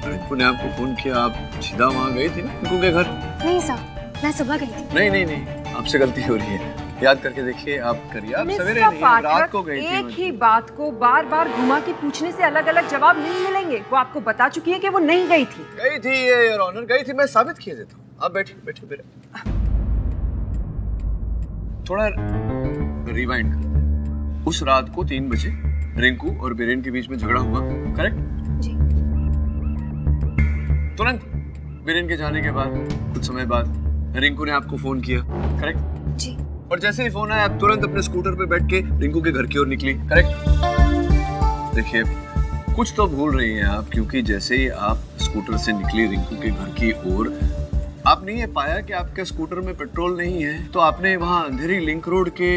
रिंकू ने आपको फोन किया, आप सीधा वहाँ गई थी ना रिंकू के घर? नहीं सर, मैं सुबह गई थी। नहीं, आपसे गलती हो रही है। याद करके देखिए, आप करिए। आप सवेरे नहीं, रात को गई थी। एक ही बात को बार बार घुमा के पूछने से अलग अलग जवाब नहीं मिलेंगे। वो आपको बता चुकी है कि वो नहीं गई थी। गई थी ये योर ऑनर, गई थी। मैं साबित किए देता हूँ। आप बैठिए मेरे। थोड़ा रिवाइंड कर। उस रात को 3 बजे रिंकू और वीरेन के बीच में झगड़ा हुआ, करेक्ट? जी। तुरंत वीरेन के जाने के बाद कुछ समय बाद रिंकू ने आपको फोन किया, करेक्ट? जी। और जैसे ही फोन आया, आप तुरंत अपने स्कूटर पे बैठ के रिंकू के घर की ओर निकली, करेक्ट? देखिए, कुछ तो भूल रही हैं आप, क्योंकि जैसे ही आप स्कूटर से निकली रिंकू के घर की ओर, आपने ये पाया कि आपके स्कूटर में पेट्रोल नहीं है। तो आपने वहाँ अंधेरी लिंक रोड के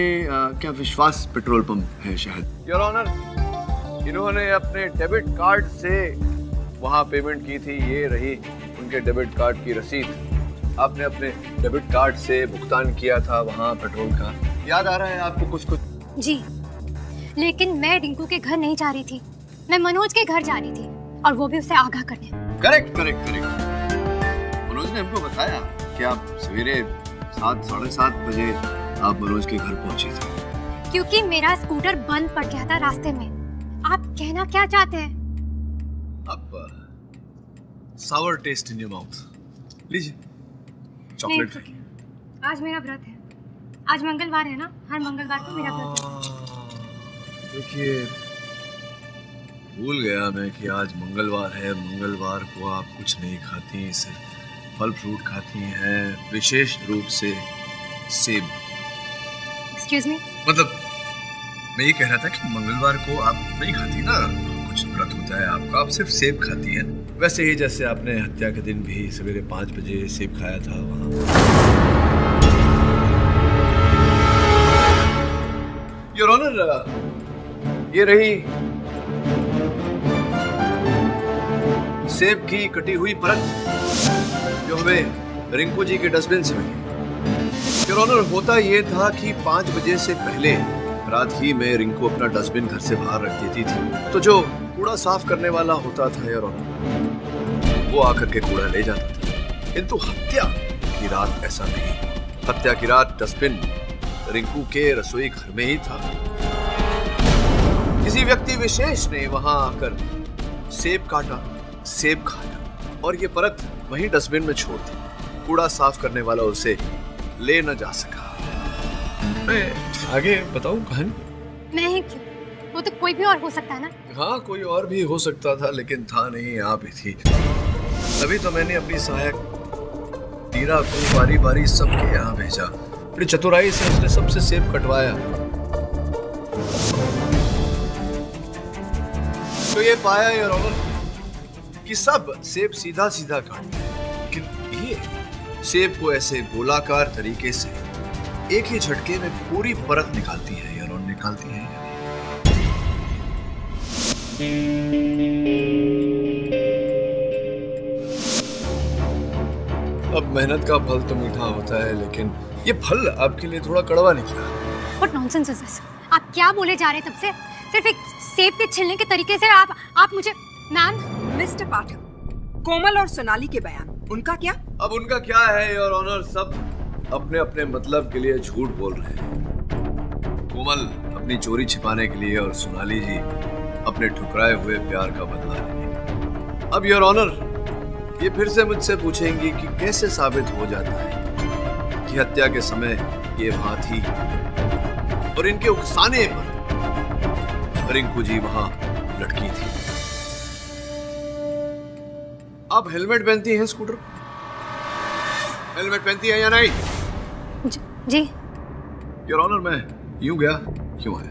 क्या विश्वास पेट्रोल पंप है शायद, योर ऑनर, इन्होंने अपने डेबिट कार्ड से वहाँ पेमेंट की थी। ये रही उनके डेबिट कार्ड की रसीद। आपने अपने डेबिट कार्ड से भुगतान किया था वहाँ पेट्रोल का। याद आ रहा है आपको कुछ? जी, लेकिन मैं रिंकू के घर नहीं जा रही थी, मैं मनोज के घर जा रही थी, और वो भी उसे आगाह करने। करेक्ट। मनोज ने हमको बताया कि आप सवेरे 7, 7:30 बजे आप मनोज के घर पहुंची थी। क्योंकि मेरा स्कूटर बंद पड़ गया था रास्ते में। आप कहना क्या चाहते हैं? अब सावर टेस्ट इन योर माउथ। लीजिए चॉकलेट। आज मेरा व्रत है। आज मंगलवार है ना, हर मंगलवार को मेरा व्रत है। देखिए, भूल गया मैं कि आज मंगलवार है। मंगलवार को आप कुछ नहीं खाती, सिर्फ फल फ्रूट खाती हैं, विशेष रूप से सेब। Excuse me? मतलब मैं ये कह रहा था कि मंगलवार को आप नहीं खाती ना, कुछ व्रत होता है आपका, आप सिर्फ सेब खाती हैं। वैसे ही जैसे आपने हत्या के दिन भी सवेरे 5 बजे सेब खाया था वहाँ। योर ऑनर, ये रही सेब की कटी हुई परत जो हमें रिंकू जी के डस्टबिन से मिली। योर ऑनर, होता ये था कि 5 बजे से पहले रात ही में रिंकू अपना डस्टबिन घर से बाहर रख देती थी। तो जो कूड़ा साफ करने वाला होता था योर ऑनर, वो आकर के कूड़ा ले जाता था। किंतु हत्या की रात ऐसा नहीं। हत्या की रात डस्टबिन रिंकू के रसोई घर में ही था। किसी व्यक्ति विशेष ने वहां आकर सेब काटा, सेब खाया और ये परत वहीं डस्टबिन में छोड़ दी। कूड़ा साफ करने वाला उसे ले न जा सका। मैं आगे बताऊं कहानी? मैं ही क्यों? वो तो कोई भी और हो सकता है ना। हाँ, कोई और भी हो सकता था, लेकिन था नहीं, आप ही थी। तभी तो मैंने अपनी सहायक टीरा को बारी बारी सबके यहाँ भेजा। बड़ी चतुराई से उसने सबसे सेब कटवाया। तो ये पाया योर ऑनर कि सब सेब सीधा सीधा काटते हैं, लेकिन ये सेब को ऐसे गोलाकार तरीके से एक ही झटके में पूरी परत निकालती है। योर ऑनर, निकालती हैं या नहीं। अब मेहनत का फल तो मीठा होता है, लेकिन ये फल आपके लिए थोड़ा कड़वा निकला। What nonsense is this? आप क्या बोले जा रहे हैं तब से? सिर्फ एक सेब के छिलने के तरीके से आप मुझे मैम। मिस्टर पाठक, कोमल और सोनाली के बयान, उनका क्या? अब उनका क्या है योर ऑनर, सब अपने अपने मतलब के लिए झूठ बोल रहे हैं। कोमल अपनी चोरी छिपाने के लिए और सोनाली जी अपने ठुकराए हुए प्यार का बदला लेने। अब योर ऑनर, ये फिर से मुझसे पूछेंगी कि कैसे साबित हो जाता है कि हत्या के समय ये वहां थी और इनके उकसाने पर रिंकू जी वहां लटकी थी। आप हेलमेट पहनती हैं स्कूटर? हेलमेट पहनती है या नहीं? जी। योर ऑनर, मैं यूं गया क्यों है?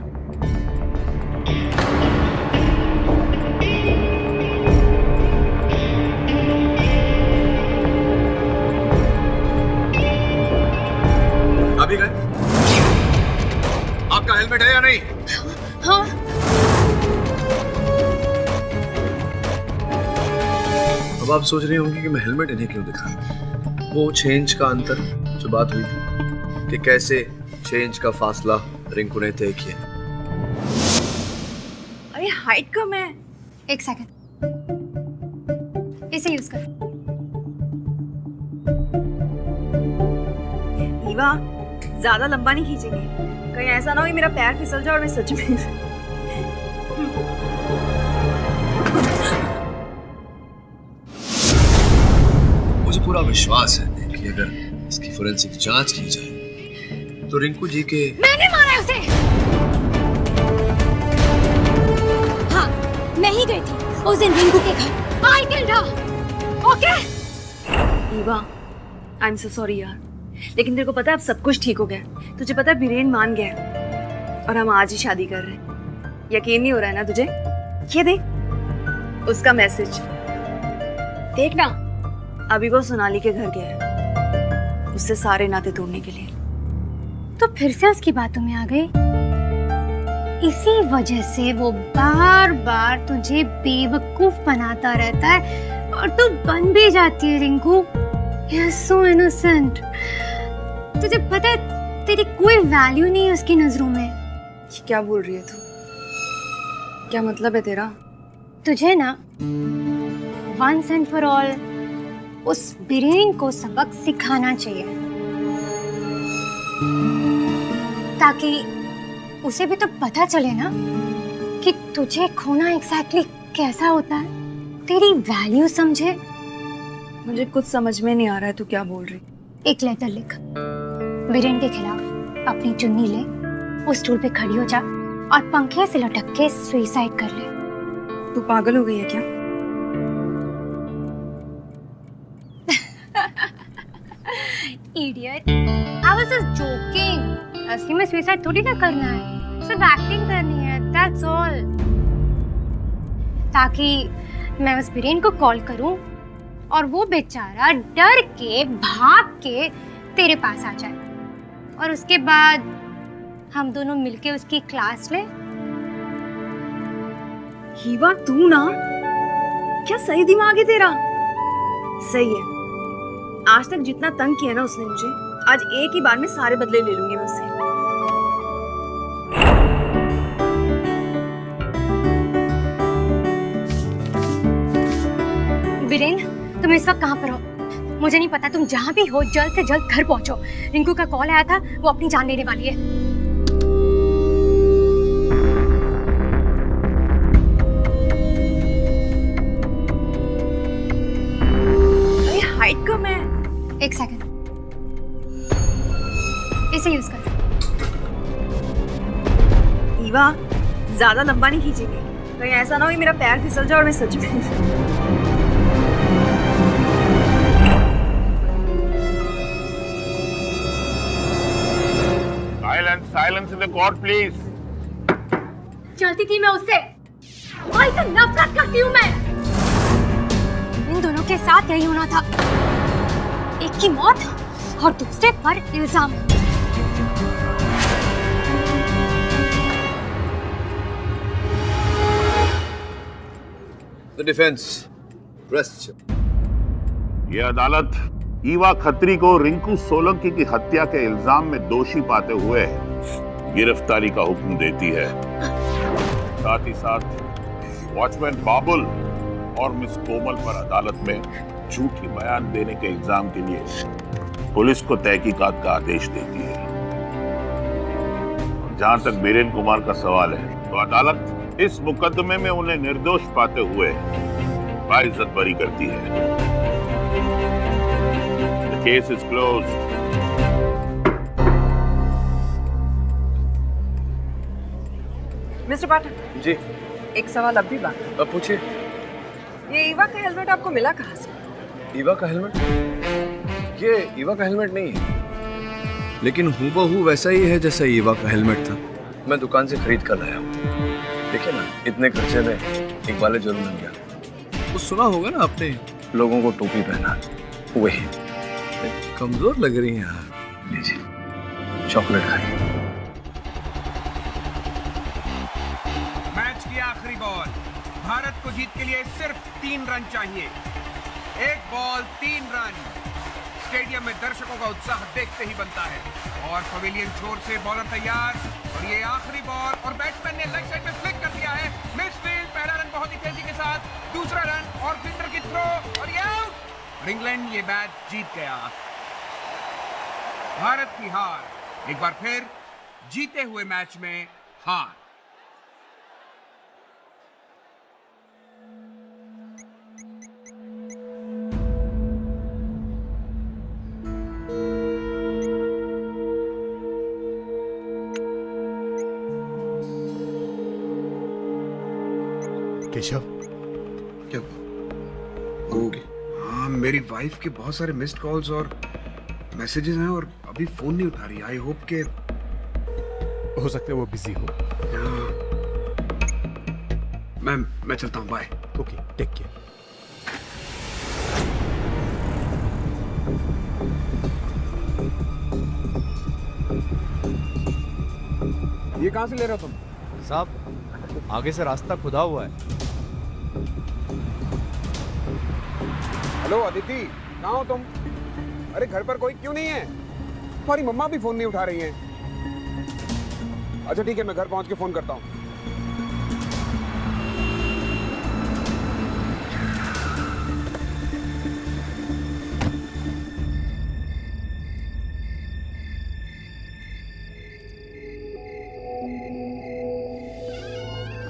अभी गए? आपका हेलमेट है या नहीं? हाँ। अब आप सोच रही होंगी कि मैं हेलमेट इन्हें क्यों दिखा। वो चेंज का अंतर जो बात हुई थी कि कैसे चेंज का फासला रिंकू ने तय किया। अरे हाइट कम है। एक सेकंड, इसे यूज कर। ईवा, ज्यादा लंबा नहीं खींचेंगे, कहीं ऐसा ना हो कि मेरा पैर फिसल जाए और मैं सच में। मुझे पूरा विश्वास है कि अगर इसकी फोरेंसिक जांच की जाए तो रिंकू जी के। मैंने मारा है उसे। हाँ, मैं ही गई थी उस दिन रिंकू के घर। I killed her. Okay? Eva, I'm so sorry यार, लेकिन तेरे को पता है अब सब कुछ ठीक हो गया। तुझे पता है बीरेन मान गया और हम आज ही शादी कर रहे हैं। यकीन नहीं हो रहा है ना तुझे? ये देख उसका मैसेज, देख ना, अभी वो सोनाली के घर गया है उससे सारे नाते तोड़ने के लिए। तो फिर से उसकी बातों में आ गई। इसी वजह से वो बार बार तुझे बेवकूफ बनाता रहता है और तू बन भी जाती है रिंकू। You're so innocent. तुझे पता है तेरी कोई वैल्यू नहीं है उसकी नजरों में। ये क्या बोल रही है तू? क्या मतलब है तेरा? तुझे ना once and for all उस बीरेन को सबक सिखाना चाहिए, ताकि उसे भी तो पता चले ना कि तुझे खोना एग्जैक्टली कैसा होता है, तेरी वैल्यू समझे। मुझे कुछ समझ में नहीं आ रहा है तू क्या बोल रही। एक लेटर लिख, बीरेन के खिलाफ अपनी चुन्नी ले, उस स्टूल पे खड़ी हो जा और पंखे से लटक के सुसाइड कर ले। तू पागल हो गई है क्या? Idiot. I was just joking. असली में सुसाइड थोड़ी ना करना है, सिर्फ एक्टिंग करनी है, that's all. ताकि मैं उस बीरेन को कॉल करूं और वो बेचारा डर के भाग के तेरे पास आ जाए और उसके बाद हम दोनों मिलके उसकी क्लास ले। हीवा तू ना, क्या सही दिमाग है तेरा? सही है, आज तक जितना तंग किया ना उसने मुझे, आज एक ही बार में सारे बदले ले लूंगी मैं उससे। बीरेन, तुम इस वक्त कहाँ पर हो? मुझे नहीं पता, तुम जहाँ भी हो जल्द से जल्द घर पहुँचो। रिंकू का कॉल आया था, वो अपनी जान लेने वाली है। अरे हाइट कम है। एक सेकंड, इसे यूज कर। ईवा, ज्यादा लंबा नहीं खींचेंगे, कहीं ऐसा ना हो कि मेरा पैर फिसल जाए और मैं सच में। Silence in the court, please. चलती थी मैं उससे, और इसे नफरत करती हूँ मैं। इन दोनों के साथ यही होना था, एक की मौत और दूसरे पर इल्जाम। The defence rest. ये अदालत ईवा खत्री को रिंकू सोलंकी की हत्या के इल्जाम में दोषी पाते हुए गिरफ्तारी का हुक्म देती है। साथ ही साथ वॉचमैन बाबुल और मिस कोमल पर अदालत में झूठी बयान देने के इल्जाम के लिए पुलिस को तहकीकात का आदेश देती है। जहां तक बीरेन कुमार का सवाल है, तो अदालत इस मुकदमे में उन्हें निर्दोष पाते हुए बाइज्जत बरी करती है। The case is closed. Mister Pathak ji एक सवाल अब भी बाकी। अब पूछिए। ये ईवा का हेलमेट आपको मिला कहाँ से? ईवा का हेलमेट? ये ईवा का हेलमेट नहीं है, लेकिन हूबहू वैसा ही है जैसा ईवा का हेलमेट था। मैं दुकान से खरीद कर लाया हूँ। देखिए ना, इतने खर्चे में एक वाले जुर्म मिल गया। वो सुना होगा ना आपने, लोगों को टोपी पहना, वही। कमजोर लग रही हैं आप। लीजिए चॉकलेट खाइए। मैच की आखिरी बॉल। भारत को जीत के लिए सिर्फ 3 रन चाहिए। एक बॉल 3 रन। स्टेडियम में दर्शकों का उत्साह देखते ही बनता है। और पवेलियन छोर से बॉलर तैयार, और ये आखिरी बॉल, और बैट्समैन ने लेग साइड में फ्लिक कर दिया है। मिस फील्ड, पहला रन बहुत ही तेजी के साथ, दूसरा रन और फील्डर की थ्रो, और ये आउट। इंग्लैंड ये मैच जीत गया। भारत की हार, एक बार फिर जीते हुए मैच में हार। केशव, क्या होगी? हाँ, मेरी वाइफ के बहुत सारे मिस्ड कॉल्स और मैसेजेस हैं और अभी फोन नहीं उठा रही। आई होप के हो सकता है वो बिजी हो। मैं चलता हूँ, बाय। Okay, take care. ये कहाँ से ले रहे हो तुम? साहब, आगे से रास्ता खुदा हुआ है। हेलो अदिति, कहाँ हो तुम? अरे घर पर कोई क्यों नहीं है? तुम्हारी मम्मा भी फोन नहीं उठा रही हैं। अच्छा ठीक है, मैं घर पहुंच के फोन करता हूँ।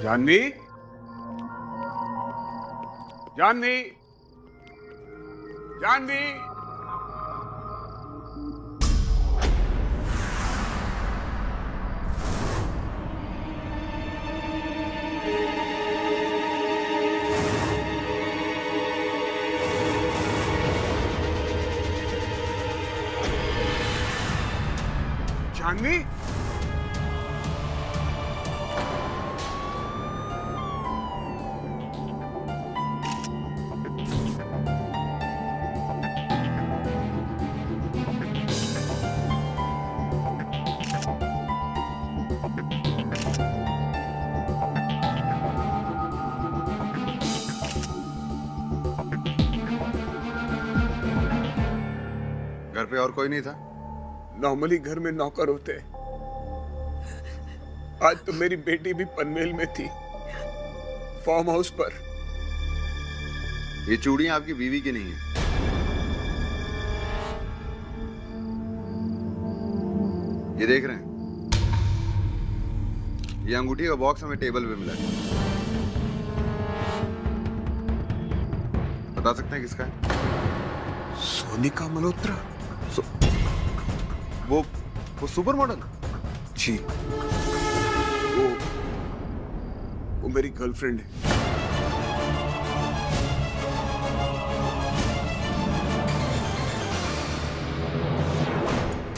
जानवी, जानवी, जानवी। जानवी, घर पे और कोई नहीं था? नॉर्मली घर में नौकर होते। आज तो मेरी बेटी भी पनवेल में थी, फार्म हाउस पर। ये चूड़ियां आपकी बीवी की नहीं है। ये देख रहे हैं, ये अंगूठी का बॉक्स हमें टेबल पे मिला है। बता सकते हैं किसका है? सोनिका मल्होत्रा। वो सुपर मॉडल? जी, वो मेरी गर्लफ्रेंड है।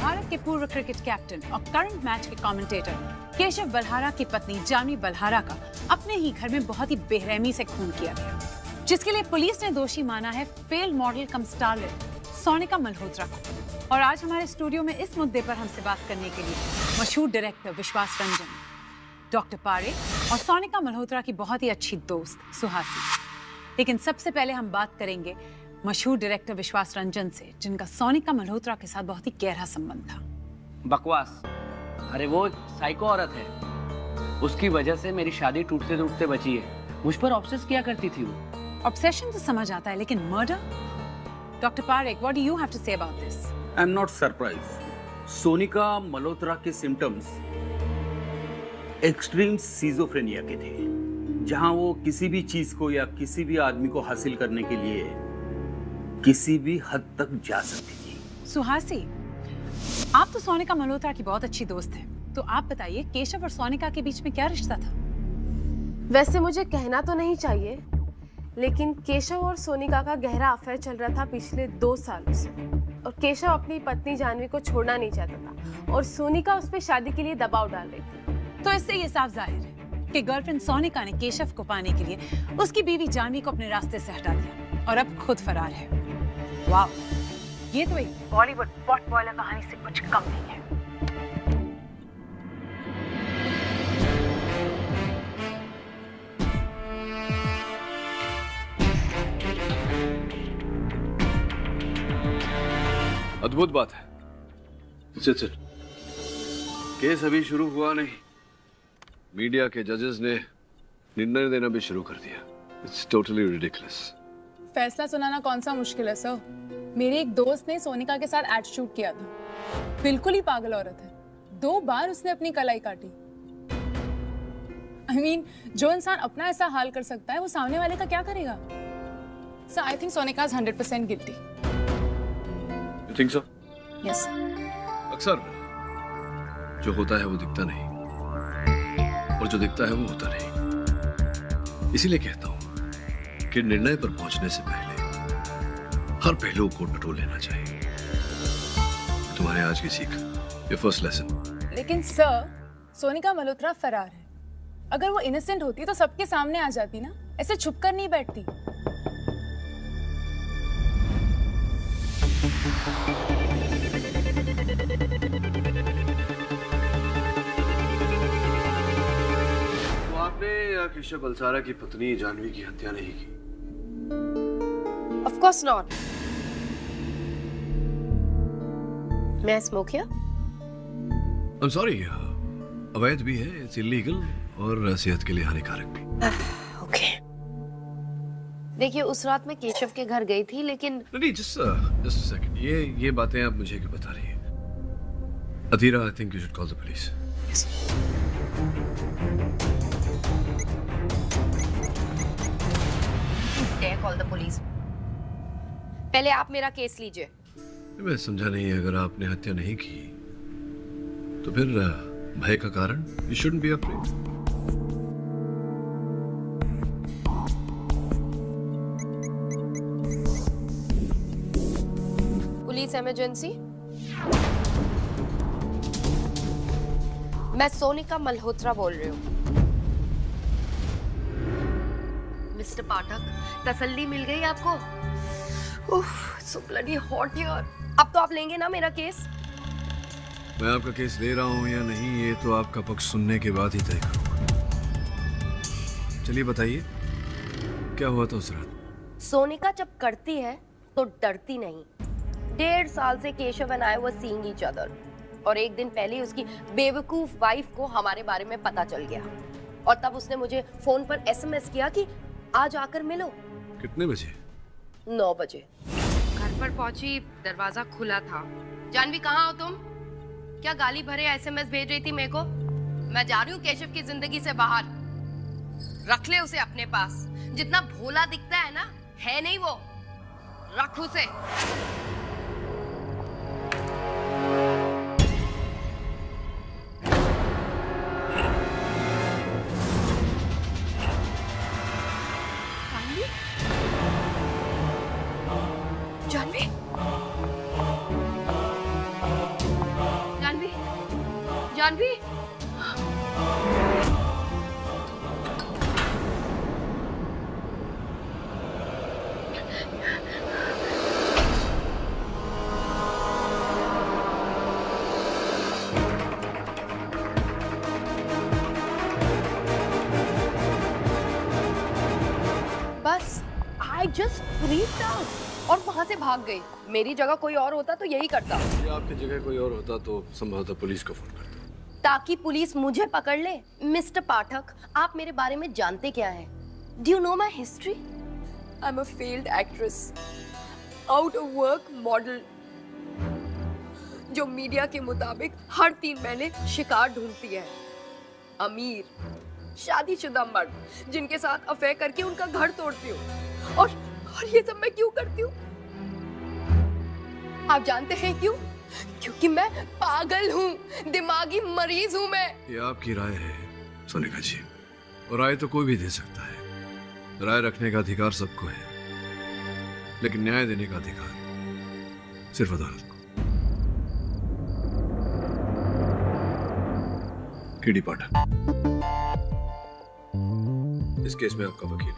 भारत के पूर्व क्रिकेट कैप्टन और करंट मैच के कमेंटेटर केशव बल्हारा की पत्नी जानवी बल्हारा का अपने ही घर में बहुत ही बेरहमी से खून किया गया, जिसके लिए पुलिस ने दोषी माना है फेल मॉडल कम स्टारलेट सोनिका मल्होत्रा को। और आज हमारे स्टूडियो में इस मुद्दे पर हमसे बात करने के लिए मशहूर डायरेक्टर विश्वास रंजन, डॉक्टर पारे और सोनिका मल्होत्रा की बहुत ही अच्छी दोस्त सुहासी। लेकिन सबसे पहले हम बात करेंगे मशहूर डायरेक्टर विश्वास रंजन से, जिनका सोनिका मल्होत्रा के साथ बहुत ही गहरा संबंध था। बकवास। अरे वो एक साइको औरत है, उसकी वजह से मेरी शादी टूटते टूटते बची है। मुझ पर ऑब्सेस किया करती थी वो। ऑब्सेशन तो समझ आता है, लेकिन murder? Doctor Parekh, what do you have to say about this? I am not surprise. Sonika Malhotra के सिम्टम्स एक्सट्रीम सीजोफ्रेनिया के थे, जहां वो किसी भी चीज को या किसी भी आदमी को हासिल करने के लिए किसी भी हद तक जा सकती थी। सुहासी, आप तो सोनिका मल्होत्रा की बहुत अच्छी दोस्त हैं, तो आप बताइए केशव और सोनिका के बीच में क्या रिश्ता था? वैसे मुझे कहना तो नहीं चाहिए, लेकिन केशव और सोनिका का गहरा अफेयर चल रहा था पिछले 2 सालों से, और केशव अपनी पत्नी जानवी को छोड़ना नहीं चाहता था, और सोनिका उस पर शादी के लिए दबाव डाल रही थी। तो इससे ये साफ जाहिर है कि गर्लफ्रेंड सोनिका ने केशव को पाने के लिए उसकी बीवी जानवी को अपने रास्ते से हटा दिया और अब खुद फरार है। वाह, ये तो एक बॉलीवुड पॉट बॉयलर कहानी से कुछ कम नहीं है। अद्भुत बात है। सिट। केस अभी शुरू हुआ नहीं, मीडिया के जजेस ने निर्णय देना भी शुरू कर दिया। It's totally ridiculous. फैसला सुनाना कौन सा मुश्किल है सर? मेरे एक दोस्त ने सोनिका के साथ एड शूट किया था। बिल्कुल ही पागल औरत है। 2 बार उसने अपनी कलाई काटी। I mean, जो इंसान अपना ऐसा हाल कर सकता है, वो सामने वाले का क्या करेगा? Sir, I think Sonika is 100% guilty. You think so? Yes. अक्सर जो होता है वो दिखता नहीं, और जो दिखता है वो होता नहीं। इसीलिए कहता हूं कि निर्णय पर पहुंचने से पहले हर पहलू को टटोल लेना चाहिए। तुम्हारे आज की सीख, ये फर्स्ट लेसन। लेकिन सर, सोनिका मल्होत्रा फरार है। अगर वो इनोसेंट होती तो सबके सामने आ जाती ना, ऐसे छुपकर नहीं बैठती। तो आपने या केशव बलसारा की पत्नी जानवी की हत्या नहीं की? Of course not. May I smoke here? I'm sorry, अवैध भी है, इट्स इलीगल और सेहत के लिए हानिकारक भी। Okay. देखिए, उस रात मैं केशव के घर गई थी, लेकिन नहीं, just a second. ये बातें आप मुझे क्यों बता रही हैं? अधीरा, I think you should call the police. Yes. Dare call the police. पहले आप मेरा केस लीजिए। मैं समझा नहीं, अगर आपने हत्या नहीं की तो फिर भय का कारण? You shouldn't be afraid. Police emergency. मैं सोनिका मल्होत्रा बोल रही हूँ। मिस्टर पाठक, तसल्ली मिल गई आपको? उफ, so bloody hot here. अब तो आप लेंगे ना मेरा केस? मैं आपका केस ले रहा हूँ या नहीं, ये तो आपका पक्ष सुनने के बाद ही तय करूँगा। चलिए बताइए, क्या हुआ था उस रात? सोनिका जब करती है तो डरती नहीं। 1.5 साल से Keshav and I were seeing each other, और एक दिन पहले उसकी बेवकूफ वाइफ को हमारे बारे में पता चल गया, और तब उसने मुझे फोन पर SMS किया कि आज आकर मिलो। कितने बजे? 9 बजे। घर पर पहुंची, दरवाजा खुला था। जानवी, कहाँ हो तुम? क्या गाली भरे SMS भेज रही थी मेरे को? मैं जा रही हूँ केशव की जिंदगी से बाहर। रख ले उसे अपने पास। जितना भोला दिखता है ना, है नहीं वो। रख उसे। जानवी, जानवी, जानवी। बस I just freaked out और वहां से भाग गई। मेरी जगह कोई और होता तो यही करता। ये आपकी जगह कोई और होता तो संभवतः पुलिस को फोन करता। ताकि पुलिस मुझे पकड़ ले। मिस्टर पाठक, आप मेरे बारे में जानते क्या है? Do you know my history? I'm a failed actress, out of work model, जो मीडिया के मुताबिक हर 3 महीने शिकार ढूंढती है। अमीर, शादीशुदा मर्द जिनके साथ अफेयर करके उनका घर तोड़ती हूँ। और ये सब मैं क्यों करती हूँ? आप जानते हैं क्यों? क्योंकि मैं पागल हूँ, दिमागी मरीज हूँ मैं। ये आपकी राय है सोनिका जी, और राय तो कोई भी दे सकता है। राय रखने का अधिकार सबको है, लेकिन न्याय देने का अधिकार सिर्फ अदालत को। केडी पाठक, इस केस में आपका वकील।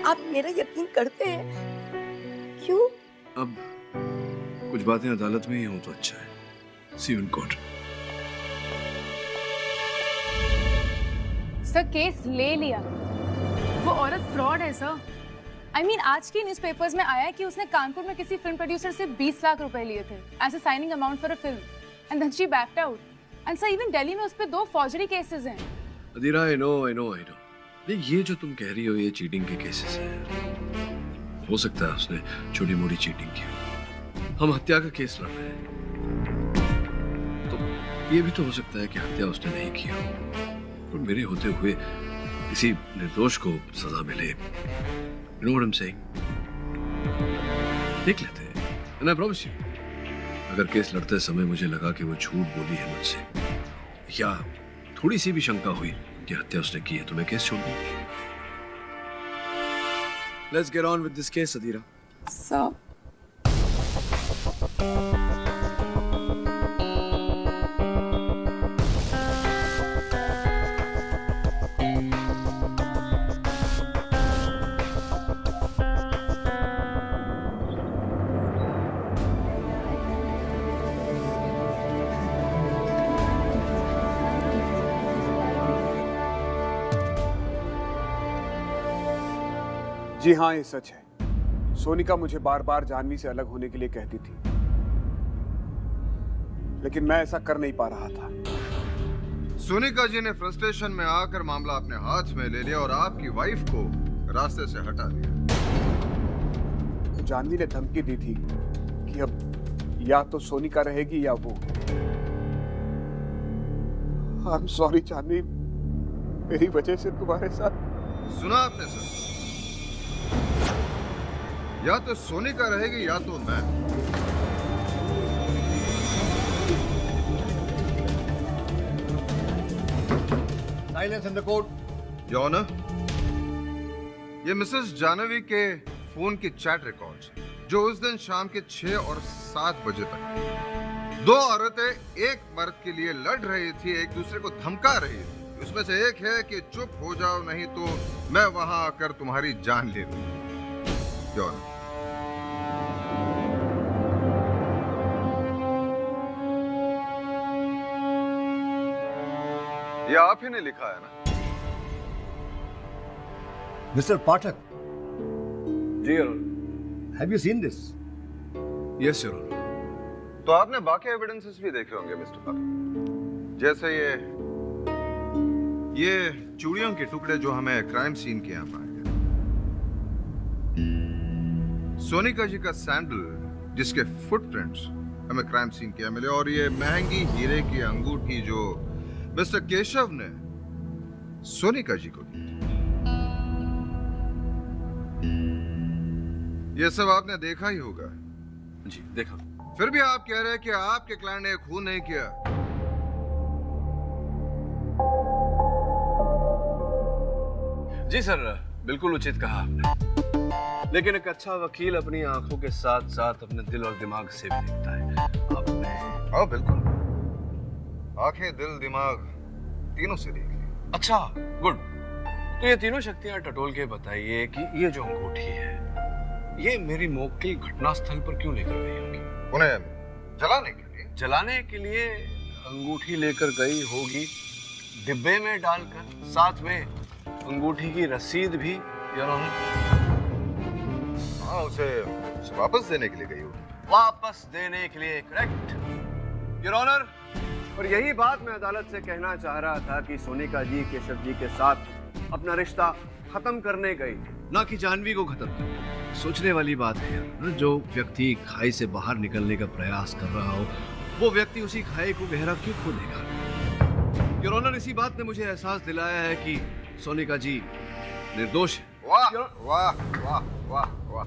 आप मेरा यकीन करते हैं? क्यों? अब कुछ बातें अदालत में ही हों तो अच्छा है। See you in court. Sir case ले लिया। वो औरत फ्रॉड है सर। I mean, आज की न्यूज़पेपर्स में आया है कि उसने कानपुर में किसी फिल्म प्रोड्यूसर से 20 लाख रुपए लिए थे as a signing amount for a film, and then she backed out. And sir even Delhi में उस पे 2 फॉर्जरी केसेस हैं। Adira, I know. ये जो तुम कह रही हो ये चीटिंग के केसेस हैं। हो सकता है उसने छोटी मोटी चीटिंग की। हम हत्या का केस लड़ रहे हैं, तो ये भी तो हो सकता है कि हत्या उसने नहीं की हो, और मेरे होते हुए किसी निर्दोष को सजा मिले। You know what I'm saying? देख लेते हैं। And I promise you, अगर केस लड़ते समय मुझे लगा कि वो झूठ बोली है मुझसे, या थोड़ी सी भी शंका हुई कि हत्या उसने की है, तो मैं केस छोड़ दूंगा। Let's get on with this case, Adira. Sir जी हाँ, ये सच है। सोनिका मुझे बार बार जानवी से अलग होने के लिए कहती थी, लेकिन मैं ऐसा कर नहीं पा रहा था। सोनिका जी ने फ्रस्ट्रेशन में आकर मामला अपने हाथ में ले लिया और आपकी वाइफ को रास्ते से हटा दिया। तो जानवी ने धमकी दी थी कि अब या तो सोनिका रहेगी या वो। आई एम सॉरी जानवी, मेरी वजह से तुम्हारे साथ। सुना आपने सर? या तो सोनिका रहेगी या तो मैं। Silence in the court. Your honour, ये मिसेस जानवी के फोन की चैट रिकॉर्ड्स जो उस दिन शाम के 6 और 7 बजे तक 2 औरतें एक मर्द के लिए लड़ रही थी, एक दूसरे को धमका रही थी। उसमें से एक है कि चुप हो जाओ नहीं तो मैं वहां आकर तुम्हारी जान ले लूंगा। योर ऑनर, ये आप ही ने लिखा है ना? Mr Pathak, ji your honour. Have you seen this? Yes your honour. तो आपने बाकी एविडेंसेस भी देखे होंगे मिस्टर पाठक, जैसे ये चूड़ियों के टुकड़े जो हमें क्राइम सीन के यहाँ पाए गए, सोनिका जी का सैंडल जिसके फुटप्रिंट्स हमें क्राइम सीन के यहाँ मिले, और ये महंगी हीरे की अंगूठी जो मिस्टर केशव ने सोनिका जी को दी। ये सब आपने देखा ही होगा। जी देखा। फिर भी आप कह रहे हैं कि आपके क्लाइंट ने खून नहीं किया। जी सर, बिल्कुल उचित कहा आपने, लेकिन एक अच्छा वकील अपनी आंखों के साथ साथ अपने दिल और दिमाग से भी देखता है। आपने? हाँ बिल्कुल, आंखें, दिल, दिमाग तीनों से देख ली। अच्छा, गुड। तो ये तीनों शक्तियां टटोल के बताइए कि ये जो अंगूठी है ये मेरी मौके घटना स्थल पर क्यों लेकर गई होगी? उन्हें जलाने के लिए? जलाने के लिए अंगूठी लेकर गई होगी डिब्बे में डालकर, साथ में अंगूठी की रसीद भी, योर ऑनर। हाँ, उसे वापस देने के लिए गई होगी। वापस देने के लिए, करेक्ट योर ऑनर। और यही बात मैं अदालत से कहना चाह रहा था कि सोनिका जी केशव जी के साथ अपना रिश्ता खत्म करने गई थी, ना कि जानवी को खत्म करने। सोचने वाली बात है, जो व्यक्ति खाई से बाहर निकलने का प्रयास कर रहा हो, वो व्यक्ति उसी खाई को गहरा क्यों खोदेगा? योर ऑनर, इसी बात ने मुझे एहसास दिलाया है कि सोनिका जी निर्दोष है। वाह वाह वाह वाह वाह।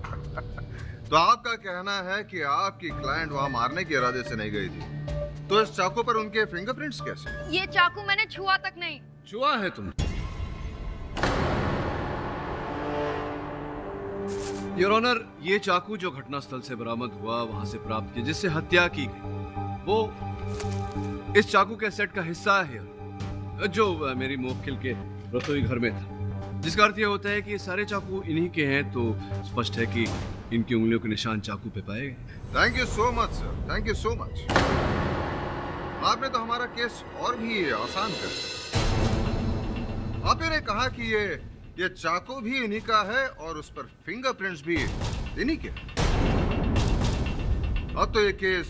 तो आपका कहना है कि आपकी क्लाइंट वहां मारने के इरादे से नहीं गई थी, तो इस चाकू पर उनके फिंगरप्रिंट्स कैसे? ये चाकू मैंने छुआ तक नहीं। छुआ है तुम? योर ऑनर, ये चाकू जो घटनास्थल से बरामद हुआ, वहां से प्राप्त किया, जिससे हत्या की गई, वो इस चाकू के सेट का हिस्सा है जो मेरी मुवक्किल के रसोई घर में था। जिसका अर्थ यह होता है कि ये सारे चाकू इन्हीं के हैं, तो स्पष्ट है कि इनकी उंगलियों के निशान चाकू पे पाए गए। Thank you so much sir, thank you so much. आपने तो हमारा केस और भी आसान कर दिया। आपने कहा कि ये चाकू भी इन्हीं का है और उस पर फिंगरप्रिंट्स भी इन्हीं के। अब तो ये केस